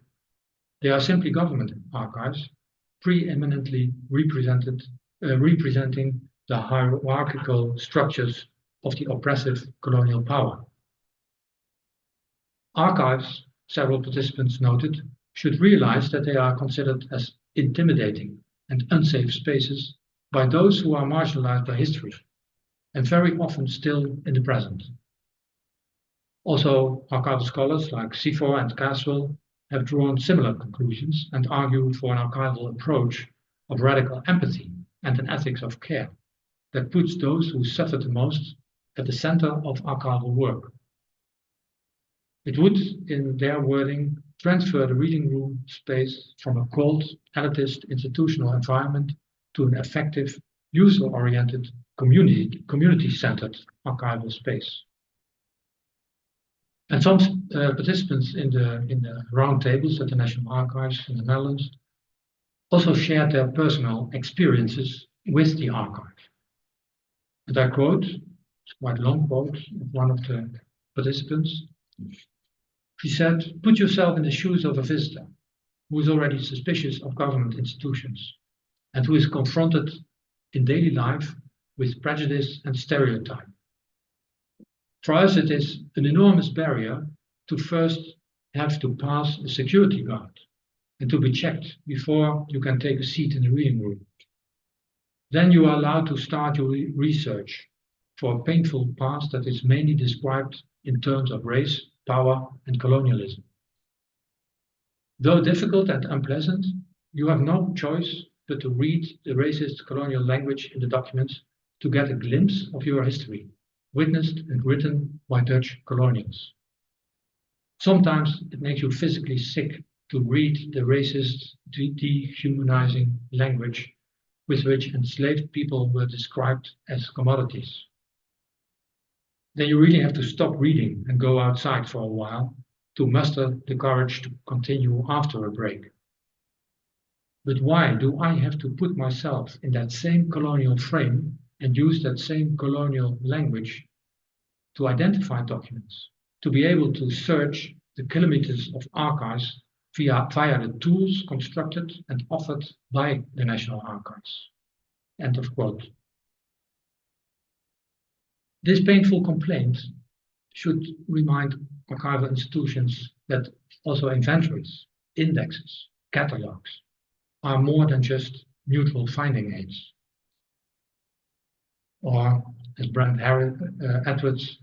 S4: They are simply government archives, preeminently representing the hierarchical structures of the oppressive colonial power. Archives, several participants noted, should realize that they are considered as intimidating and unsafe spaces by those who are marginalized by history, and very often still in the present. Also, archival scholars like Sessão and Caswell have drawn similar conclusions and argue for an archival approach of radical empathy and an ethics of care that puts those who suffer the most at the center of archival work. It would, in their wording, transfer the reading room space from a cold, elitist institutional environment to an effective, user-oriented, community-centered archival space. And some participants in the roundtables at the National Archives in the Netherlands also shared their personal experiences with the archive. And I quote, it's quite a long quote of one of the participants. She said, "Put yourself in the shoes of a visitor who is already suspicious of government institutions and who is confronted in daily life with prejudice and stereotype. For us, it is an enormous barrier to first have to pass a security guard and to be checked before you can take a seat in the reading room. Then you are allowed to start your research for a painful past that is mainly described in terms of race, power, and colonialism. Though difficult and unpleasant, you have no choice but to read the racist colonial language in the documents to get a glimpse of your history, witnessed and written by Dutch colonials. Sometimes it makes you physically sick to read the racist, dehumanizing language with which enslaved people were described as commodities. Then you really have to stop reading and go outside for a while to muster the courage to continue after a break. But why do I have to put myself in that same colonial frame and use that same colonial language to identify documents, to be able to search the kilometers of archives via the tools constructed and offered by the National Archives?" End of quote. This painful complaint should remind archival institutions that also inventories, indexes, catalogs are more than just neutral finding aids. Or, as Brent Edwards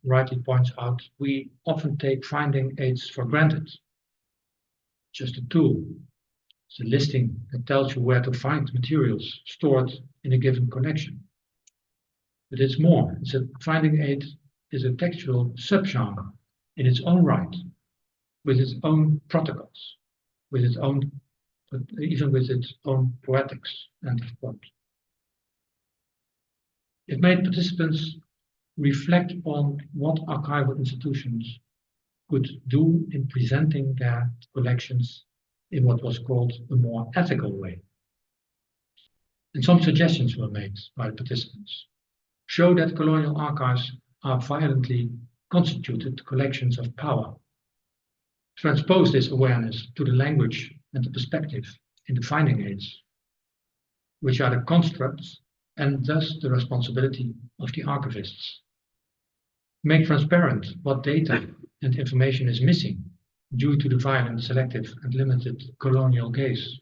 S4: rightly points out, we often take finding aids for granted. Just a tool. It's a listing that tells you where to find materials stored in a given collection. But it's more. It's a finding aid is a textual subgenre in its own right, with its own protocols, with its own, even with its own poetics. End of quote. It made participants reflect on what archival institutions could do in presenting their collections in what was called a more ethical way. And some suggestions were made by participants. Show that colonial archives are violently constituted collections of power. Transpose this awareness to the language and the perspective in the finding aids, which are the constructs and thus the responsibility of the archivists. Make transparent what data and information is missing due to the violent, selective and limited colonial gaze.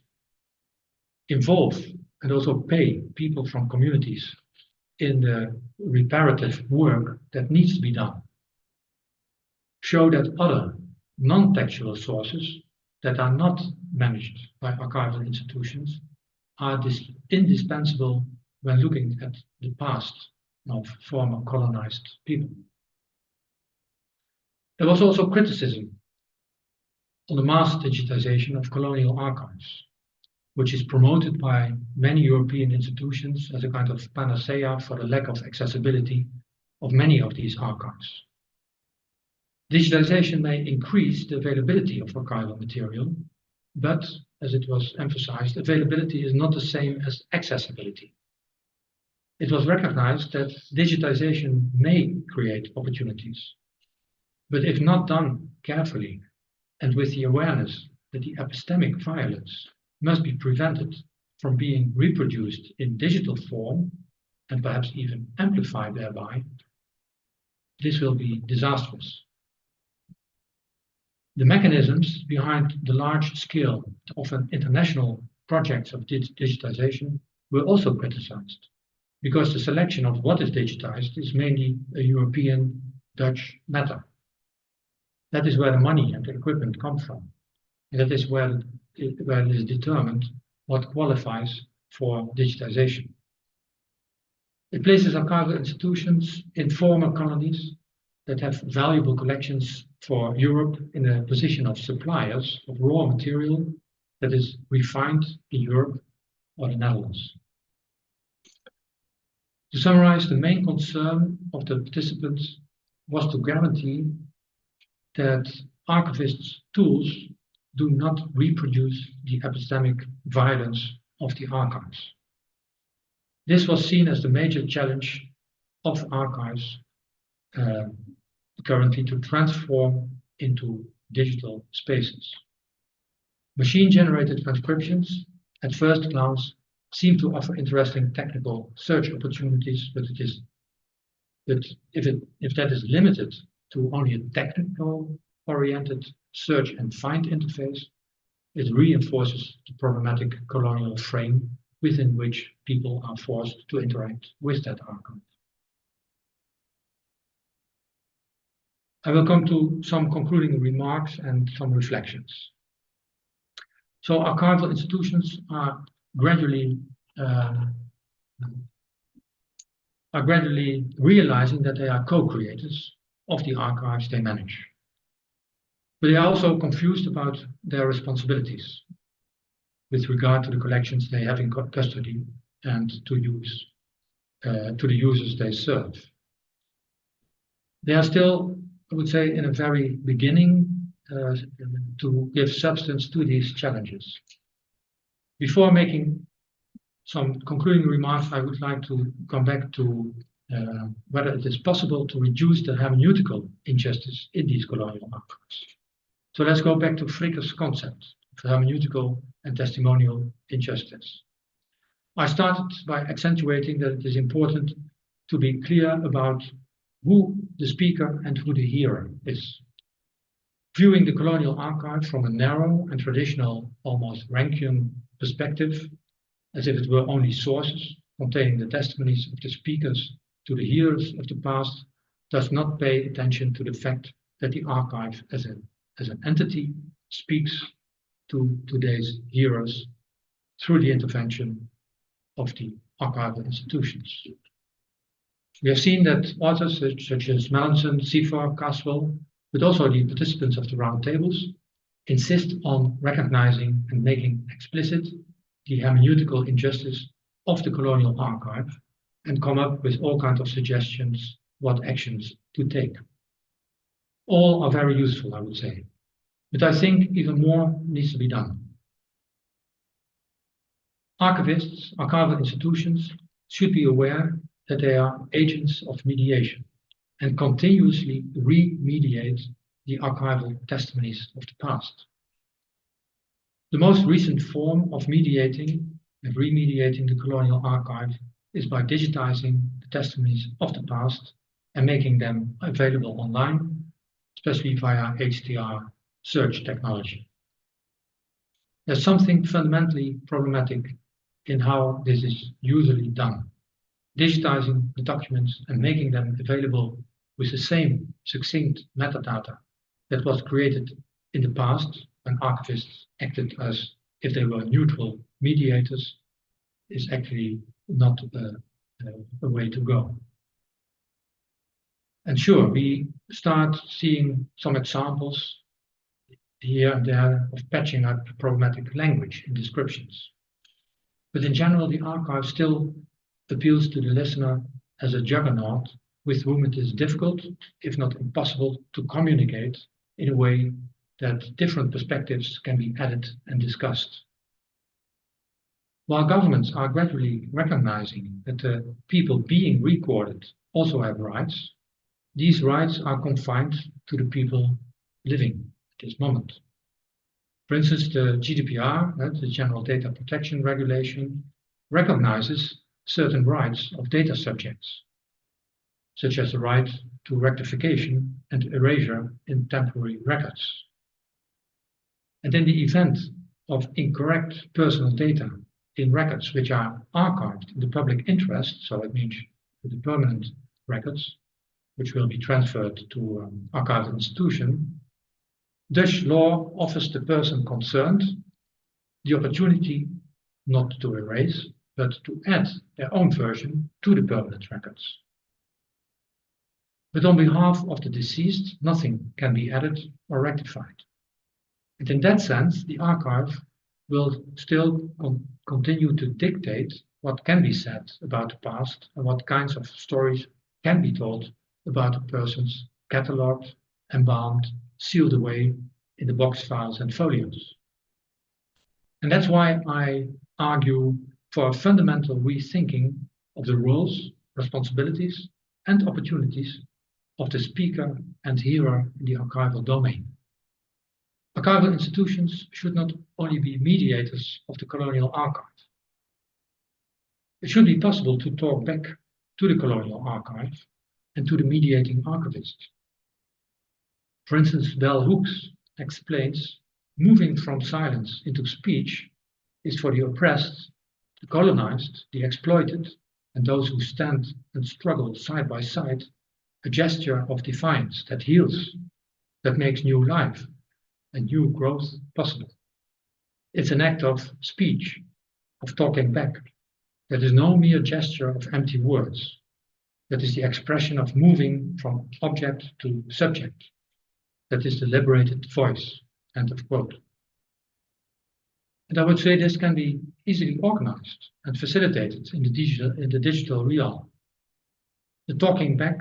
S4: Involve and also pay people from communities in the reparative work that needs to be done. Show that other non-textual sources that are not managed by archival institutions are indispensable when looking at the past of former colonized people. There was also criticism on the mass digitization of colonial archives, which is promoted by many European institutions as a kind of panacea for the lack of accessibility of many of these archives. Digitalization may increase the availability of archival material, but as it was emphasized, availability is not the same as accessibility. It was recognized that digitization may create opportunities, but if not done carefully and with the awareness that the epistemic violence must be prevented from being reproduced in digital form and perhaps even amplified thereby, this will be disastrous. The mechanisms behind the large-scale, often international projects of digitization were also criticized, because the selection of what is digitized is mainly a European Dutch matter. That is where the money and the equipment come from, and that is where it is determined what qualifies for digitization. It places archival institutions in former colonies that have valuable collections for Europe in a position of suppliers of raw material that is refined in Europe or the Netherlands. To summarize, the main concern of the participants was to guarantee that archivists' tools do not reproduce the epistemic violence of the archives. This was seen as the major challenge of archives currently to transform into digital spaces. Machine-generated transcriptions, at first glance, seem to offer interesting technical search opportunities, but if that is limited to only a technical-oriented search and find interface, it reinforces the problematic colonial frame within which people are forced to interact with that archive. I will come to some concluding remarks and some reflections. So archival institutions are gradually realizing that they are co-creators of the archives they manage. But they are also confused about their responsibilities with regard to the collections they have in custody and to the users they serve. They are still, I would say, in a very beginning to give substance to these challenges. Before making some concluding remarks, I would like to come back to whether it is possible to reduce the hermeneutical injustice in these colonial archives. So let's go back to Fricke's concept of hermeneutical and testimonial injustice. I started by accentuating that it is important to be clear about who the speaker and who the hearer is. Viewing the colonial archive from a narrow and traditional, almost Rankian perspective, as if it were only sources containing the testimonies of the speakers to the hearers of the past, does not pay attention to the fact that the archive as an entity speaks to today's hearers through the intervention of the archival institutions. We have seen that authors such as Melanson, Seafor, Caswell, but also the participants of the round tables, insist on recognizing and making explicit the hermeneutical injustice of the colonial archive and come up with all kinds of suggestions what actions to take. All are very useful, I would say. But I think even more needs to be done. Archivists, archival institutions should be aware that they are agents of mediation and continuously remediate the archival testimonies of the past. The most recent form of mediating and remediating the colonial archive is by digitizing the testimonies of the past and making them available online, especially via HTR search technology. There's something fundamentally problematic in how this is usually done. Digitizing the documents and making them available with the same succinct metadata that was created in the past when archivists acted as if they were neutral mediators is actually not a way to go. And sure, we start seeing some examples here and there of patching up problematic language in descriptions. But in general, the archive still appeals to the listener as a juggernaut with whom it is difficult, if not impossible, to communicate in a way that different perspectives can be added and discussed. While governments are gradually recognizing that the people being recorded also have rights, these rights are confined to the people living at this moment. For instance, the GDPR, the General Data Protection Regulation, recognizes certain rights of data subjects, such as the right to rectification and erasure in temporary records. And in the event of incorrect personal data in records which are archived in the public interest, so it means the permanent records, which will be transferred to archival institution, Dutch law offers the person concerned the opportunity not to erase, but to add their own version to the permanent records. But on behalf of the deceased, nothing can be added or rectified. And in that sense, the archive will still continue to dictate what can be said about the past and what kinds of stories can be told about the persons catalogued, embalmed, sealed away in the box files and folios. And that's why I argue for a fundamental rethinking of the roles, responsibilities, and opportunities of the speaker and hearer in the archival domain. Archival institutions should not only be mediators of the colonial archive. It should be possible to talk back to the colonial archive and to the mediating archivist. For instance, Bell Hooks explains, moving from silence into speech is for the oppressed, the colonized, the exploited, and those who stand and struggle side by side, a gesture of defiance that heals, that makes new life and new growth possible. It's an act of speech, of talking back. That is no mere gesture of empty words. That is the expression of moving from object to subject. That is the liberated voice. End of quote. And I would say this can be easily organized and facilitated in the digital realm. The talking back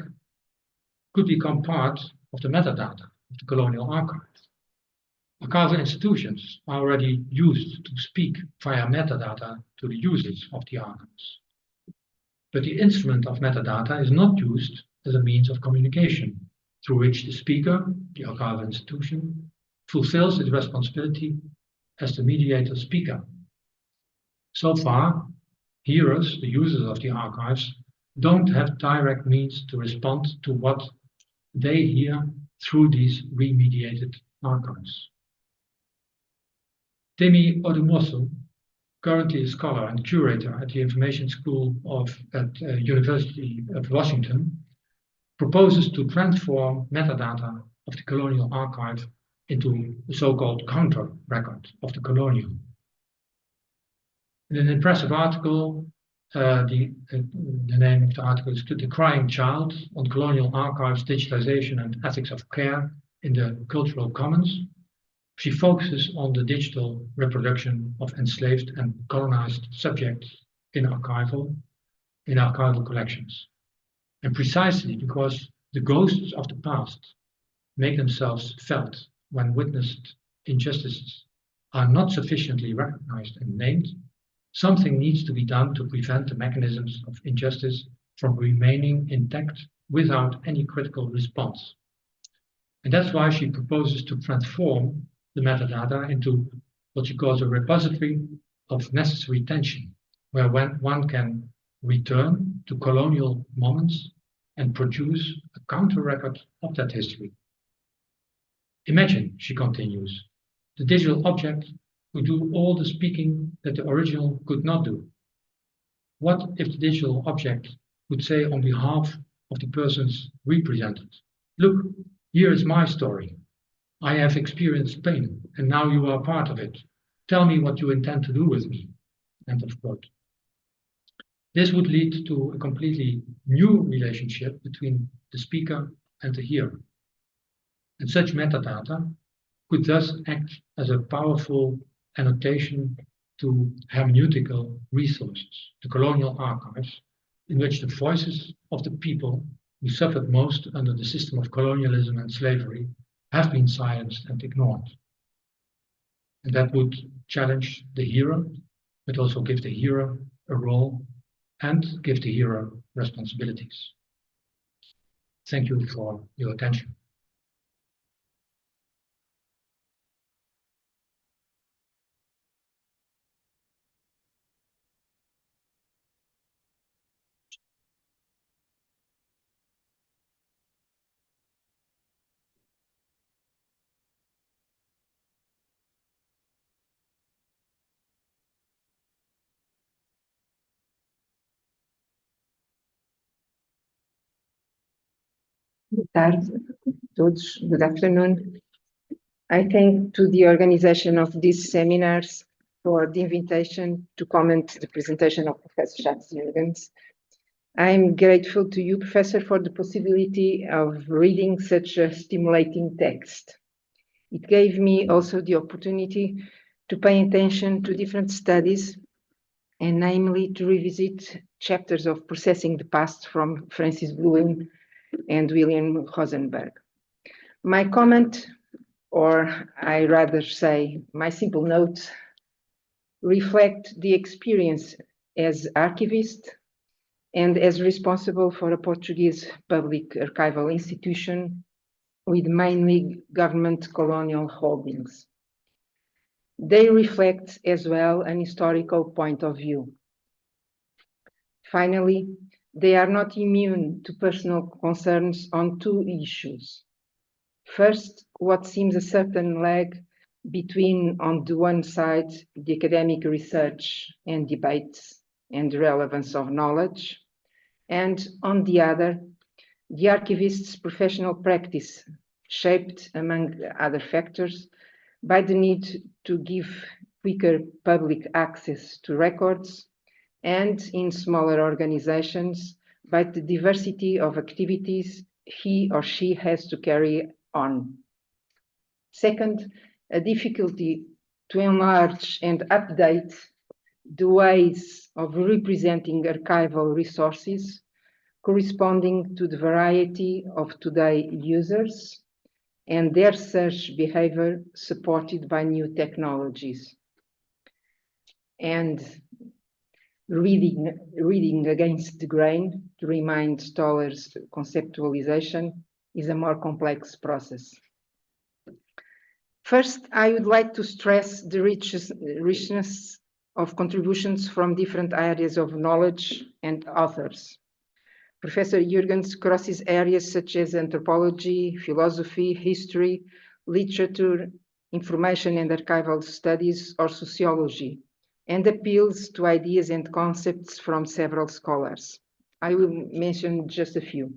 S4: could become part of the metadata of the colonial archive. Archival institutions are already used to speak via metadata to the users of the archives. But the instrument of metadata is not used as a means of communication through which the speaker, the archival institution, fulfills its responsibility as the mediator speaker. So far, hearers, the users of the archives, don't have direct means to respond to what they hear through these remediated archives. Temi Odumosu, currently a scholar and curator at the Information School at University of Washington, proposes to transform metadata of the colonial archive into the so-called counter record of the colonial. In an impressive article, the name of the article is The Crying Child on Colonial Archives, Digitization and Ethics of Care in the Cultural Commons. She focuses on the digital reproduction of enslaved and colonized subjects in archival collections. And precisely because the ghosts of the past make themselves felt when witnessed injustices are not sufficiently recognized and named, something needs to be done to prevent the mechanisms of injustice from remaining intact without any critical response. And that's why she proposes to transform the metadata into what she calls a repository of necessary tension, where one can return to colonial moments and produce a counter-record of that history. Imagine, she continues, the digital object would do all the speaking that the original could not do. What if the digital object would say on behalf of the persons represented, look, here is my story. I have experienced pain, and now you are part of it. Tell me what you intend to do with me. End of quote. This would lead to a completely new relationship between the speaker and the hearer. And such metadata could thus act as a powerful annotation to hermeneutical resources, the Colonial Archives, in which the voices of the people who suffered most under the system of colonialism and slavery have been silenced and ignored. And that would challenge the hearer, but also give the hearer a role and give the hearer responsibilities. Thank you for your attention.
S5: Boa tarde a todos. Good afternoon. I thank to the organization of these seminars for the invitation to comment the presentation of Professor Jeurgens. I'm grateful to you, Professor, for the possibility of reading such a stimulating text. It gave me also the opportunity to pay attention to different studies, and namely to revisit chapters of Processing the Past from Francis Bloom and William Rosenberg. My comment, or I rather say my simple notes, reflect the experience as archivist and as responsible for a Portuguese public archival institution with mainly government colonial holdings. They reflect as well an historical point of view. Finally, they are not immune to personal concerns on two issues. First, what seems a certain lag between, on the one side, the academic research and debates and the relevance of knowledge, and on the other, the archivist's professional practice, shaped, among other factors, by the need to give quicker public access to records, and in smaller organizations, by the diversity of activities he or she has to carry on. Second, a difficulty to enlarge and update the ways of representing archival resources corresponding to the variety of today's users and their search behavior supported by new technologies. And reading against the grain, to remind Stoller's conceptualization, is a more complex process. First, I would like to stress the richness of contributions from different areas of knowledge and authors. Professor Jeurgens crosses areas such as anthropology, philosophy, history, literature, information and archival studies, or sociology, and appeals to ideas and concepts from several scholars. I will mention just a few.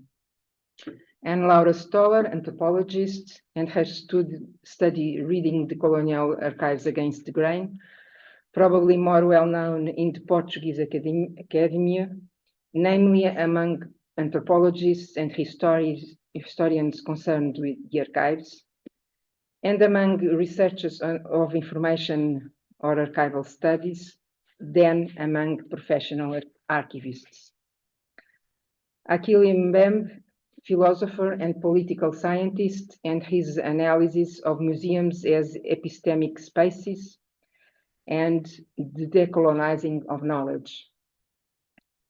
S5: And Laura Stoller, anthropologist, and her study reading the Colonial Archives against the grain, probably more well known in the Portuguese academia, namely among anthropologists and historians concerned with the archives, and among researchers of information or archival studies, then among professional archivists. Akili Mbembe philosopher and political scientist, and his analysis of museums as epistemic spaces and the decolonizing of knowledge.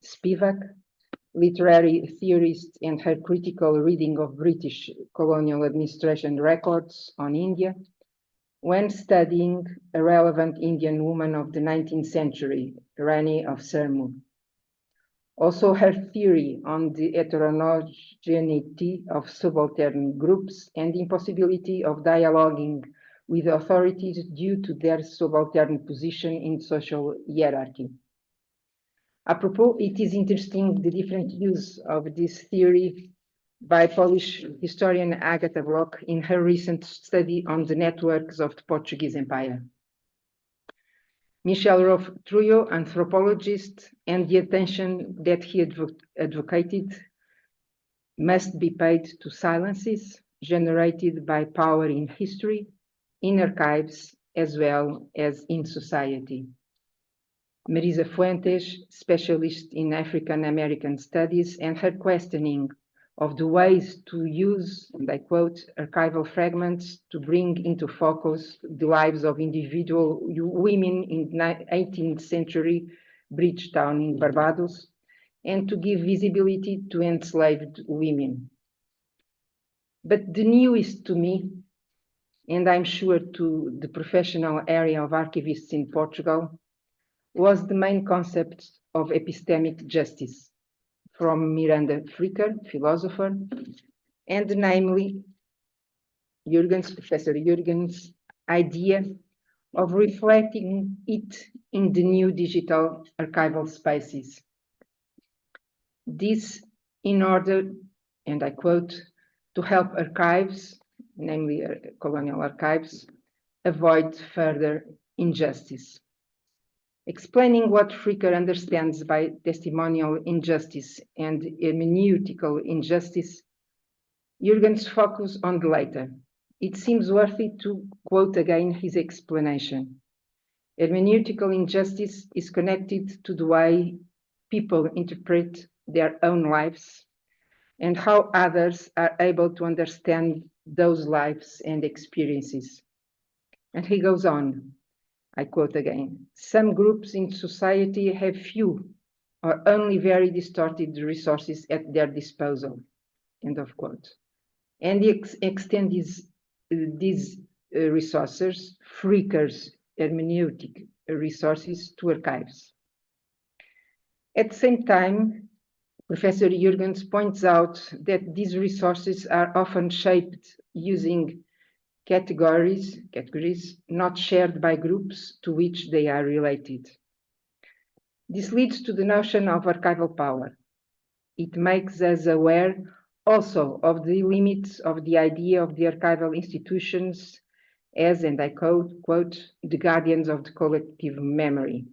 S5: Spivak, literary theorist, and her critical reading of British colonial administration records on India, when studying a relevant Indian woman of the 19th century, Rani of Sirmur. Also her theory on the heterogeneity of subaltern groups and the impossibility of dialoguing with authorities due to their subaltern position in social hierarchy. Apropos, it is interesting the different use of this theory by Polish historian Agata Bloch in her recent study on the networks of the Portuguese Empire. Michel Trujillo, anthropologist, and the attention that he advocated must be paid to silences generated by power in history, in archives, as well as in society. Marisa Fuentes, specialist in African American studies, and her questioning of the ways to use, and I quote, archival fragments to bring into focus the lives of individual women in 18th century Bridgetown in Barbados, and to give visibility to enslaved women. But the newest to me, and I'm sure to the professional area of archivists in Portugal, was the main concept of epistemic justice from Miranda Fricker, philosopher, and namely Jeurgens, Professor Jeurgens' idea of reflecting it in the new digital archival spaces. This in order, and I quote, to help archives, namely colonial archives, avoid further injustice. Explaining what Fricker understands by testimonial injustice and hermeneutical injustice, Jeurgens focused on the latter. It seems worthy to quote again his explanation. Hermeneutical injustice is connected to the way people interpret their own lives and how others are able to understand those lives and experiences. And he goes on, I quote again, some groups in society have few or only very distorted resources at their disposal, end of quote. And he extend these resources, Fricker's hermeneutic resources, to archives. At the same time, Professor Jeurgens points out that these resources are often shaped using categories not shared by groups to which they are related. This leads to the notion of archival power. It makes us aware also of the limits of the idea of the archival institutions as, and I quote, the guardians of the collective memory,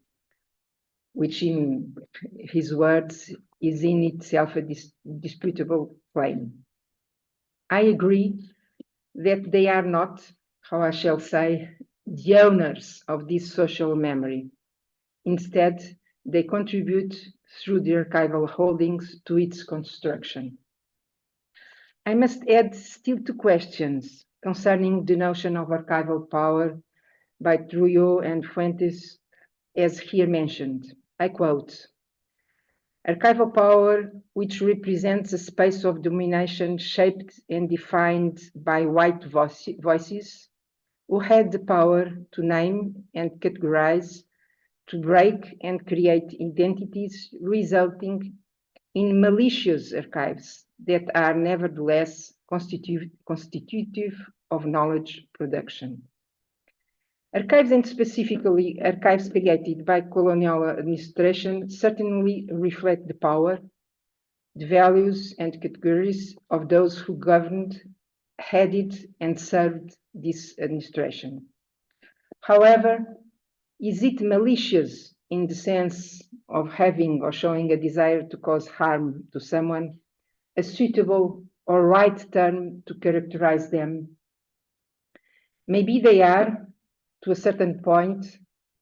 S5: which in his words is in itself a disputable claim. I agree that they are not, how I shall say, the owners of this social memory. Instead, they contribute through the archival holdings to its construction. I must add still two questions concerning the notion of archival power by Trujillo and Fuentes, as here mentioned. I quote, archival power, which represents a space of domination shaped and defined by white voices, who had the power to name and categorize, to break and create identities, resulting in malicious archives that are nevertheless constitutive of knowledge production. Archives, and specifically archives created by colonial administration, certainly reflect the power, the values and categories of those who governed, headed, and served this administration. However, is it malicious in the sense of having or showing a desire to cause harm to someone, a suitable or right term to characterize them? Maybe they are, to a certain point,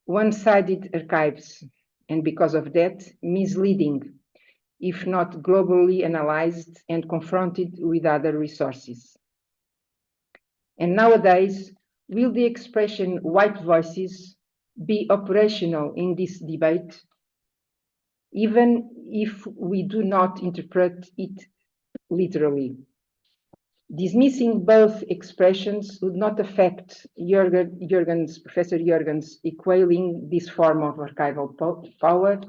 S5: one-sided archives, and because of that, misleading, if not globally analyzed and confronted with other resources. And nowadays, will the expression white voices be operational in this debate, even if we do not interpret it literally? Dismissing both expressions would not affect Professor Jeurgens equaling this form of archival power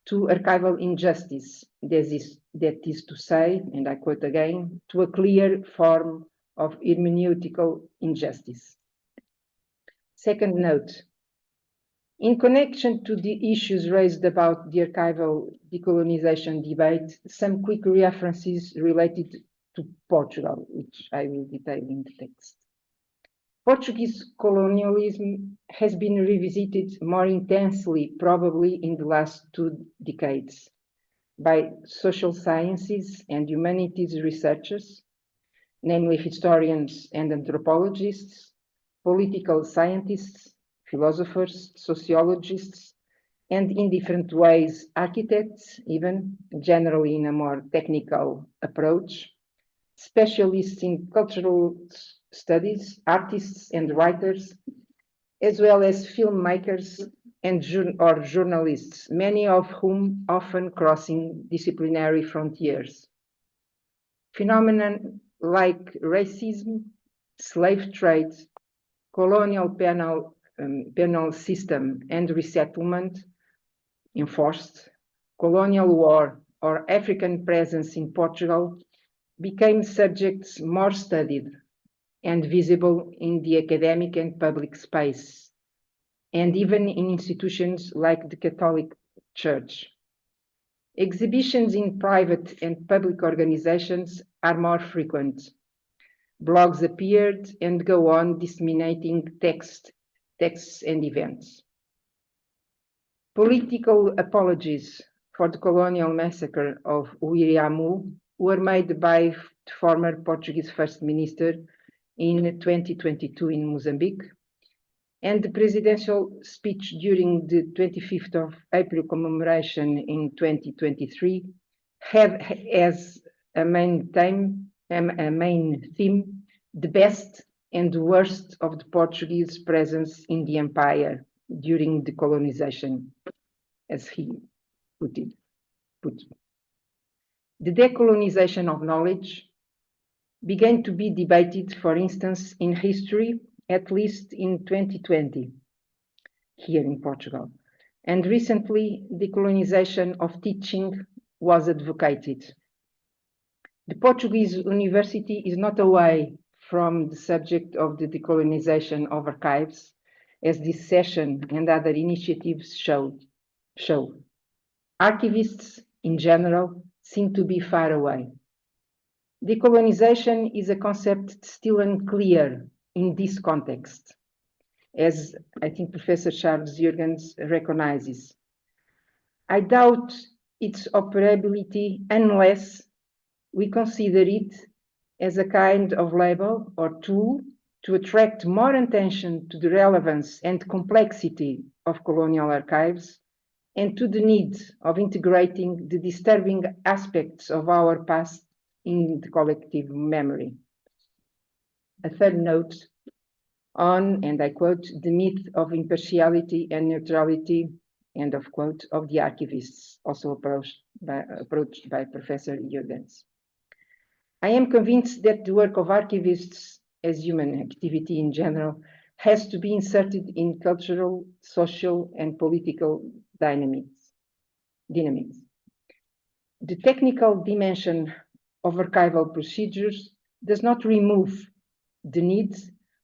S5: to archival injustice, that is to say, and I quote again, to a clear form of hermeneutical injustice. Second note, in connection to the issues raised about the archival decolonization debate, some quick references related to Portugal, which I will detail in the text. Portuguese colonialism has been revisited more intensely, probably in the last 2 decades, by social sciences and humanities researchers, namely historians and anthropologists, political scientists, philosophers, sociologists, and in different ways, architects, even generally in a more technical approach, specialists in cultural studies, artists and writers, as well as filmmakers and journalists, many of whom often crossing disciplinary frontiers. Phenomena like racism, slave trade, colonial penal system and resettlement enforced, colonial war, or African presence in Portugal became subjects more studied and visible in the academic and public space, and even in institutions like the Catholic Church. Exhibitions in private and public organizations are more frequent. Blogs appeared and go on disseminating texts and events. Political apologies for the colonial massacre of Uiriamu were made by the former Portuguese First Minister in 2022 in Mozambique, and the presidential speech during the 25th of April commemoration in 2023 had as a main theme the best and the worst of the Portuguese presence in the empire during the colonization, as he put it. The decolonization of knowledge began to be debated, for instance, in history, at least in 2020, here in Portugal. And recently, decolonization of teaching was advocated. The Portuguese university is not away from the subject of the decolonization of archives, as this session and other initiatives show. Archivists, in general, seem to be far away. Decolonization is a concept still unclear in this context, as I think Professor Charles Jeurgens recognizes. I doubt its operability unless we consider it as a kind of label or tool to attract more attention to the relevance and complexity of colonial archives and to the need of integrating the disturbing aspects of our past in the collective memory. A third note on, and I quote, the myth of impartiality and neutrality, end of quote, of the archivists, also approached by Professor Jeurgens. I am convinced that the work of archivists as human activity in general has to be inserted in cultural, social, and political dynamics. The technical dimension of archival procedures does not remove the need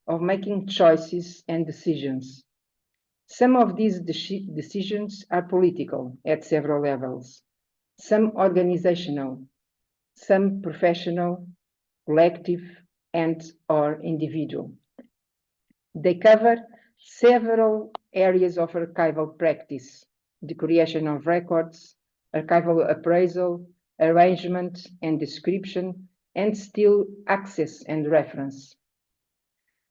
S5: of making choices and decisions. Some of these decisions are political at several levels, some organizational, some professional, collective, and/or individual. They cover several areas of archival practice: the creation of records, archival appraisal, arrangement and description, and still access and reference.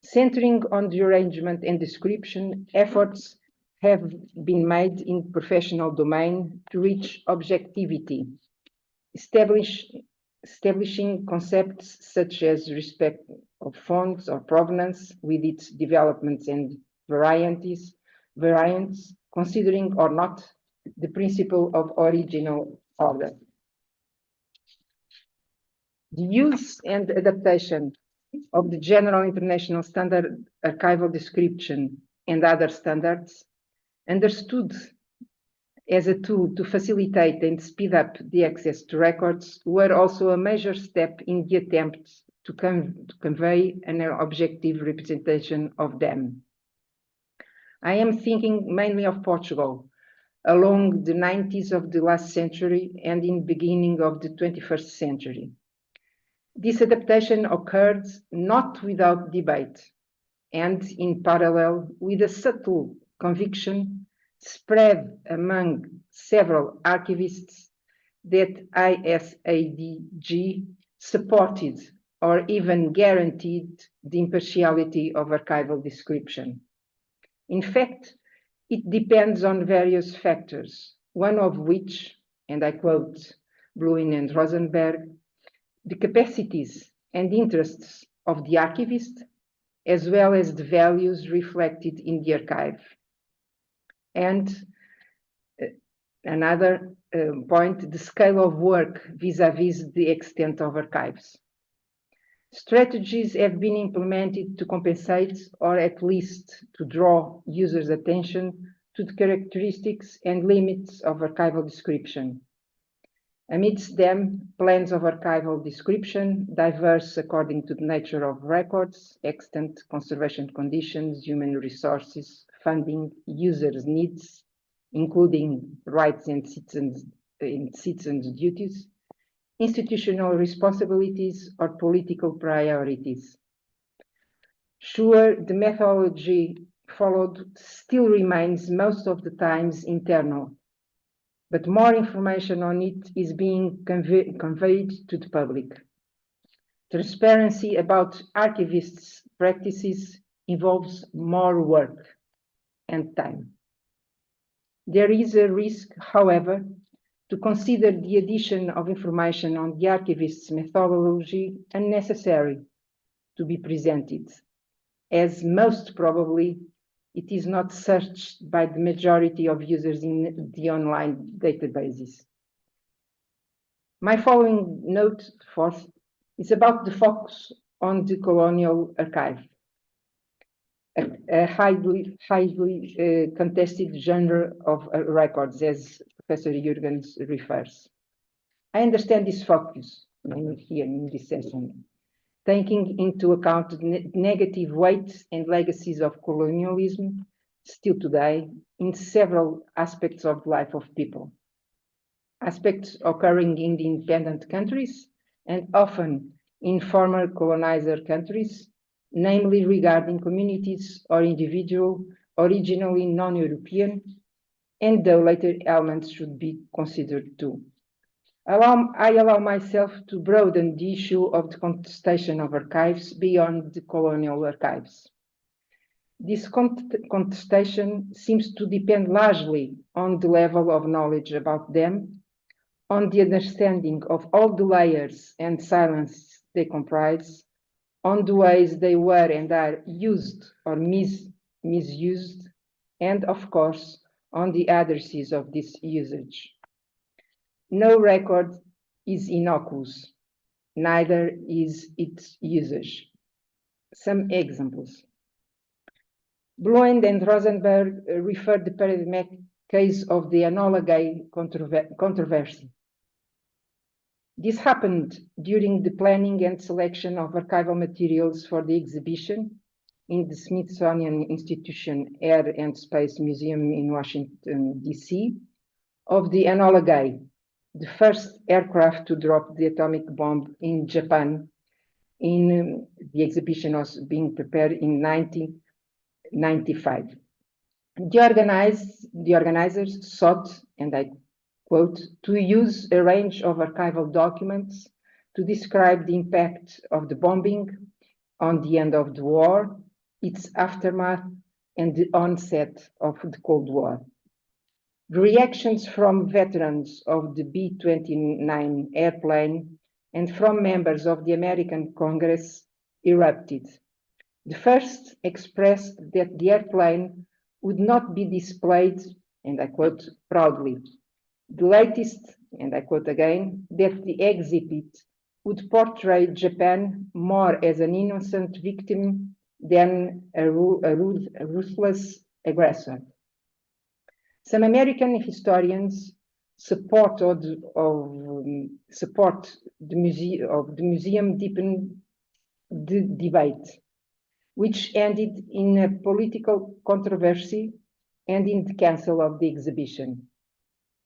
S5: Centering on the arrangement and description, efforts have been made in professional domain to reach objectivity establishing concepts such as respect of fonts or provenance with its developments and variants, considering or not the principle of original order. The use and adaptation of the General International Standard Archival Description and other standards, understood as a tool to facilitate and speed up the access to records, were also a major step in the attempt to convey an objective representation of them. I am thinking mainly of Portugal, along the 90s of the last century and in the beginning of the 21st century. This adaptation occurred not without debate, and in parallel with a subtle conviction spread among several archivists that ISADG supported or even guaranteed the impartiality of archival description. In fact, it depends on various factors, one of which, and I quote Bluin and Rosenberg, the capacities and interests of the archivist, as well as the values reflected in the archive. And another point, the scale of work vis-à-vis the extent of archives. Strategies have been implemented to compensate or at least to draw users' attention to the characteristics and limits of archival description. Amidst them, plans of archival description, diverse according to the nature of records, extent, conservation conditions, human resources, funding, users' needs, including rights and citizens' duties, institutional responsibilities, or political priorities. Sure, the methodology followed still remains most of the times internal, but more information on it is being conveyed to the public. Transparency about archivists' practices involves more work and time. There is a risk, however, to consider the addition of information on the archivist's methodology unnecessary to be presented, as most probably it is not searched by the majority of users in the online databases. My following note, fourth, is about the focus on the Colonial Archive, a highly contested genre of records, as Professor Jeurgens refers. I understand this focus here in this session, taking into account the negative weights and legacies of colonialism still today in several aspects of the life of people. Aspects occurring in the independent countries and often in former colonizer countries, namely regarding communities or individuals originally non-European, and the later elements should be considered too. I allow myself to broaden the issue of the contestation of archives beyond the colonial archives. This contestation seems to depend largely on the level of knowledge about them, on the understanding of all the layers and silences they comprise, on the ways they were and are used or misused, and of course, on the addresses of this usage. No record is innocuous, neither is its usage. Some examples. Bluin and Rosenberg referred the paradigmatic case of the Enola Gay controversy. This happened during the planning and selection of archival materials for the exhibition in the Smithsonian Institution Air and Space Museum in Washington, D.C., of the Enola Gay, the first aircraft to drop the atomic bomb in Japan. The exhibition was being prepared in 1995. The organizers sought, and I quote, to use a range of archival documents to describe the impact of the bombing on the end of the war, its aftermath, and the onset of the Cold War. The reactions from veterans of the B-29 airplane and from members of the American Congress erupted. The first expressed that the airplane would not be displayed, and I quote, proudly. The latest, and I quote again, that the exhibit would portray Japan more as an innocent victim than a ruthless aggressor. Some American historians support the museum deepened the debate, which ended in a political controversy and in the cancel of the exhibition.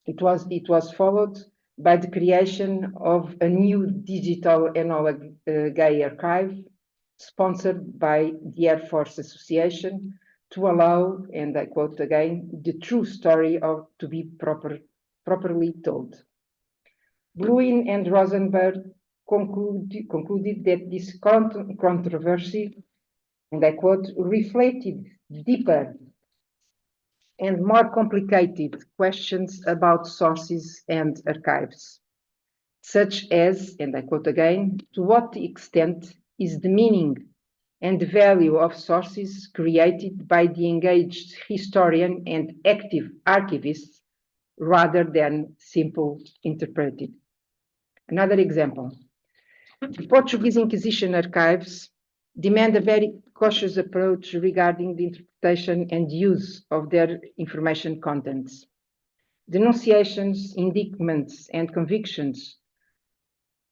S5: It was followed by the creation of a new digital Enola Gay archive, sponsored by the Air Force Association, to allow, and I quote again, the true story to be properly told. Bluin and Rosenberg concluded that this controversy, and I quote, reflected deeper and more complicated questions about sources and archives, such as, and I quote again, to what extent is the meaning and the value of sources created by the engaged historian and active archivist rather than simple interpreted. Another example, the Portuguese Inquisition archives demand a very cautious approach regarding the interpretation and use of their information contents. Denunciations, indictments, and convictions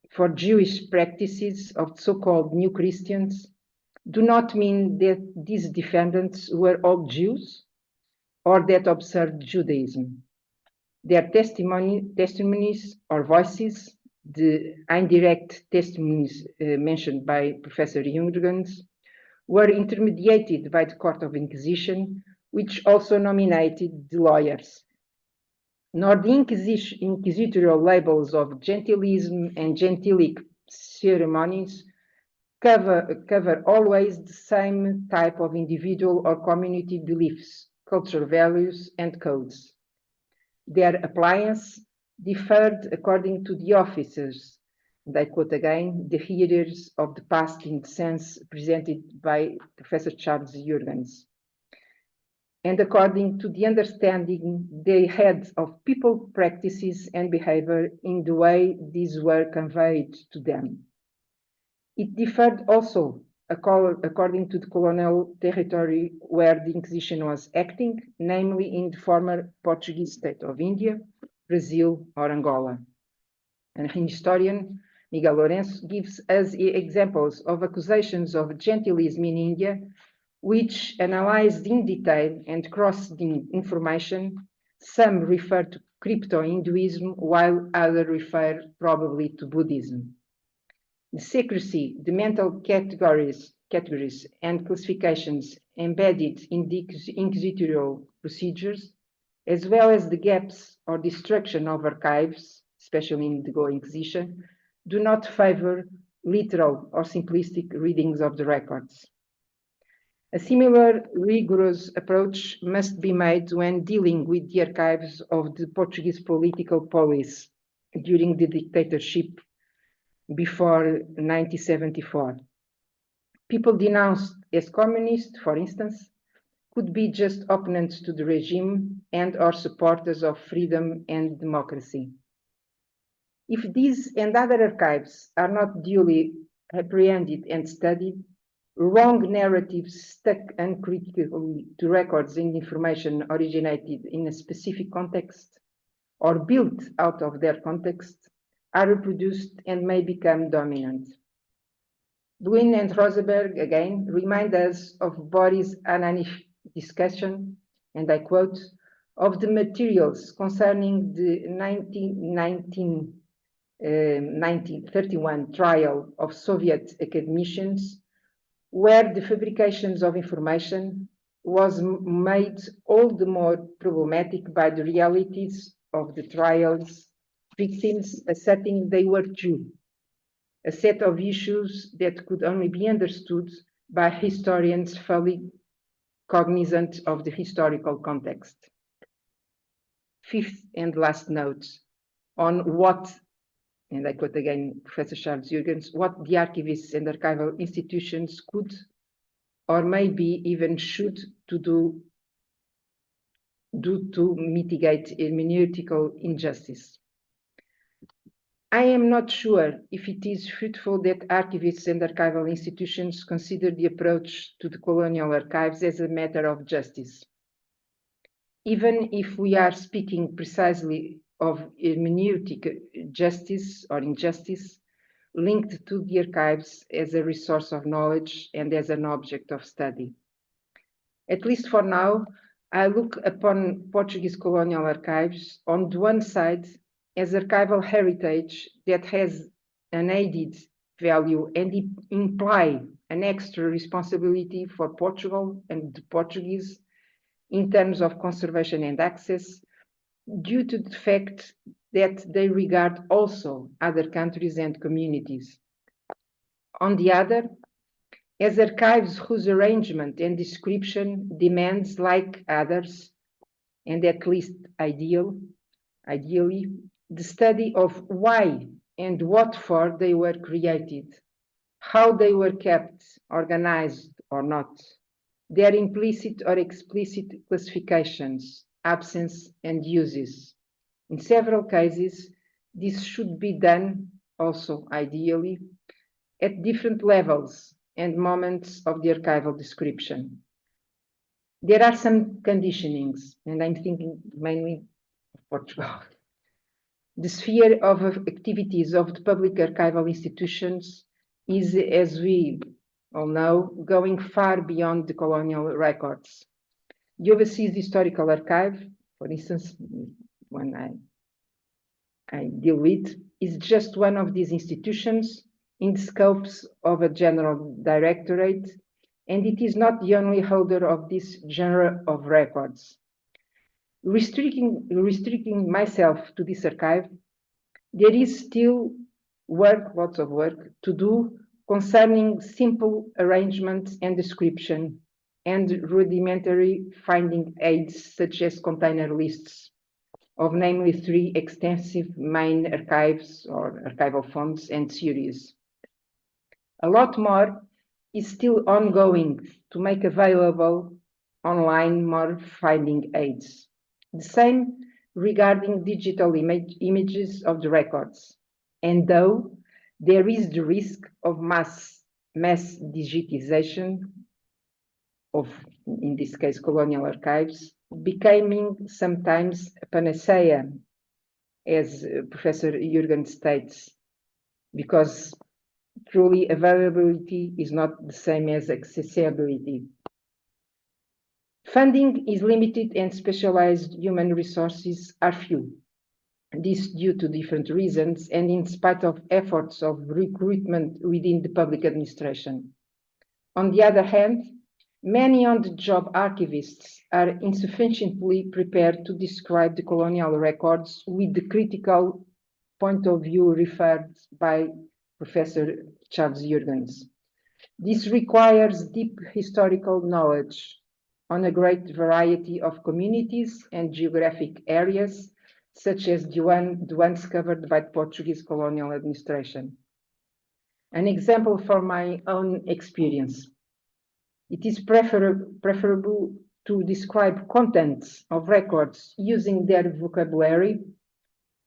S5: for Jewish practices of so-called New Christians do not mean that these defendants were all Jews or that observed Judaism. Their testimonies or voices, the indirect testimonies mentioned by Professor Jeurgens, were intermediated by the Court of Inquisition, which also nominated the lawyers. Nor the inquisitorial labels of gentilism and gentilic ceremonies cover always the same type of individual or community beliefs, cultural values, and codes. Their appliance differed according to the officers, and I quote again, the hearers of the past in the sense presented by Professor Charles Jeurgens, and according to the understanding they had of people, practices, and behavior in the way these were conveyed to them. It differed also according to the colonial territory where the Inquisition was acting, namely in the former Portuguese state of India, Brazil, or Angola. And an historian, Miguel Lourenço, gives us examples of accusations of gentilism in India, which analyzed in detail and crossed the information. Some refer to crypto-Hinduism, while others refer probably to Buddhism. The secrecy, the mental categories and classifications embedded in the inquisitorial procedures, as well as the gaps or destruction of archives, especially in the Go Inquisition, do not favor literal or simplistic readings of the records. A similar rigorous approach must be made when dealing with the archives of the Portuguese political police during the dictatorship before 1974. People denounced as communist, for instance, could be just opponents to the regime and or supporters of freedom and democracy. If these and other archives are not duly apprehended and studied, wrong narratives stuck uncritically to records and information originated in a specific context or built out of their context are reproduced and may become dominant. Bluin and Rosenberg, again, remind us of Boris Anan's discussion, and I quote, of the materials concerning the 1931 trial of Soviet academicians, where the fabrications of information was made all the more problematic by the realities of the trial's victims asserting they were Jew, a set of issues that could only be understood by historians fully cognizant of the historical context. fifth and last note on what, and I quote again Professor Charles Jeurgens, what the archivists and archival institutions could or maybe even should do to mitigate hermeneutical injustice. I am not sure if it is fruitful that archivists and archival institutions consider the approach to the colonial archives as a matter of justice. Even if we are speaking precisely of hermeneutic justice or injustice linked to the archives as a resource of knowledge and as an object of study. At least for now, I look upon Portuguese colonial archives on the one side as archival heritage that has an added value and imply an extra responsibility for Portugal and the Portuguese in terms of conservation and access, due to the fact that they regard also other countries and communities. On the other, as archives whose arrangement and description demands, like others, and at least ideally, the study of why and what for they were created, how they were kept, organized or not, their implicit or explicit classifications, absence and uses. In several cases, this should be done, also ideally, at different levels and moments of the archival description. There are some conditionings, and I'm thinking mainly of Portugal. The sphere of activities of the public archival institutions is, as we all know, going far beyond the colonial records. The Overseas Historical Archive, for instance, one I deal with, is just one of these institutions in the scopes of a general directorate, and it is not the only holder of this genre of records. Restricting myself to this archive, there is still work, lots of work, to do concerning simple arrangement and description and rudimentary finding aids such as container lists of namely 3 extensive main archives or archival fonts and series. A lot more is still ongoing to make available online more finding aids. The same regarding digital images of the records. And though there is the risk of mass digitization of, in this case, colonial archives, becoming sometimes a panacea, as Professor Jeurgens states, because truly availability is not the same as accessibility. Funding is limited and specialized human resources are few. This due to different reasons and in spite of efforts of recruitment within the public administration. On the other hand, many on-the-job archivists are insufficiently prepared to describe the colonial records with the critical point of view referred by Professor Charles Jeurgens. This requires deep historical knowledge on a great variety of communities and geographic areas, such as the ones covered by the Portuguese colonial administration. An example from my own experience. It is preferable to describe contents of records using their vocabulary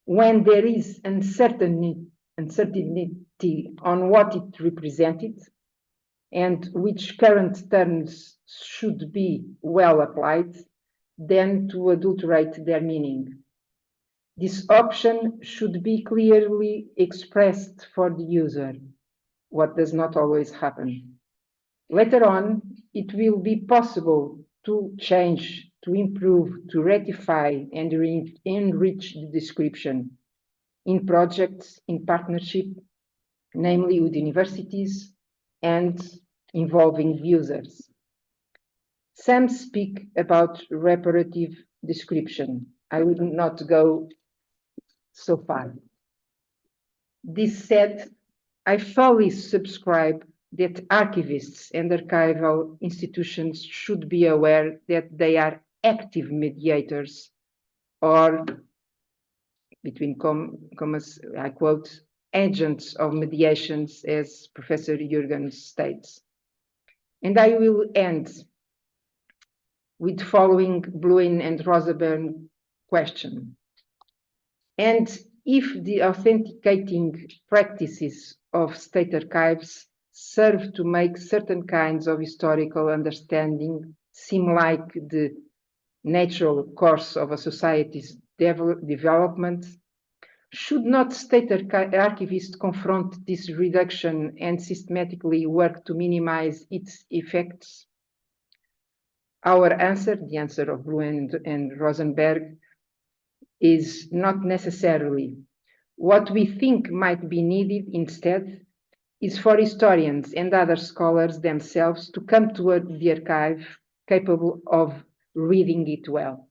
S5: when there is uncertainty on what it represented and which current terms should be well applied, than to adulterate their meaning. This option should be clearly expressed for the user, what does not always happen. Later on, it will be possible to change, to improve, to ratify, and enrich the description in projects, in partnership, namely with universities and involving users. Some speak about reparative description. I will not go so far. This said, I fully subscribe that archivists and archival institutions should be aware that they are active mediators or between commas, I quote, agents of mediations, as Professor Jeurgens states. And I will end with the following Bruin and Rosa question. And if the authenticating practices of state archives serve to make certain kinds of historical understanding seem like the natural course of a society's development, should not state archivists confront this reduction and systematically work to minimize its effects? Our answer, the answer of Bruin and Rosenberg, is not necessarily. What we think might be needed instead is for historians and other scholars themselves to come toward the archive capable of reading it well.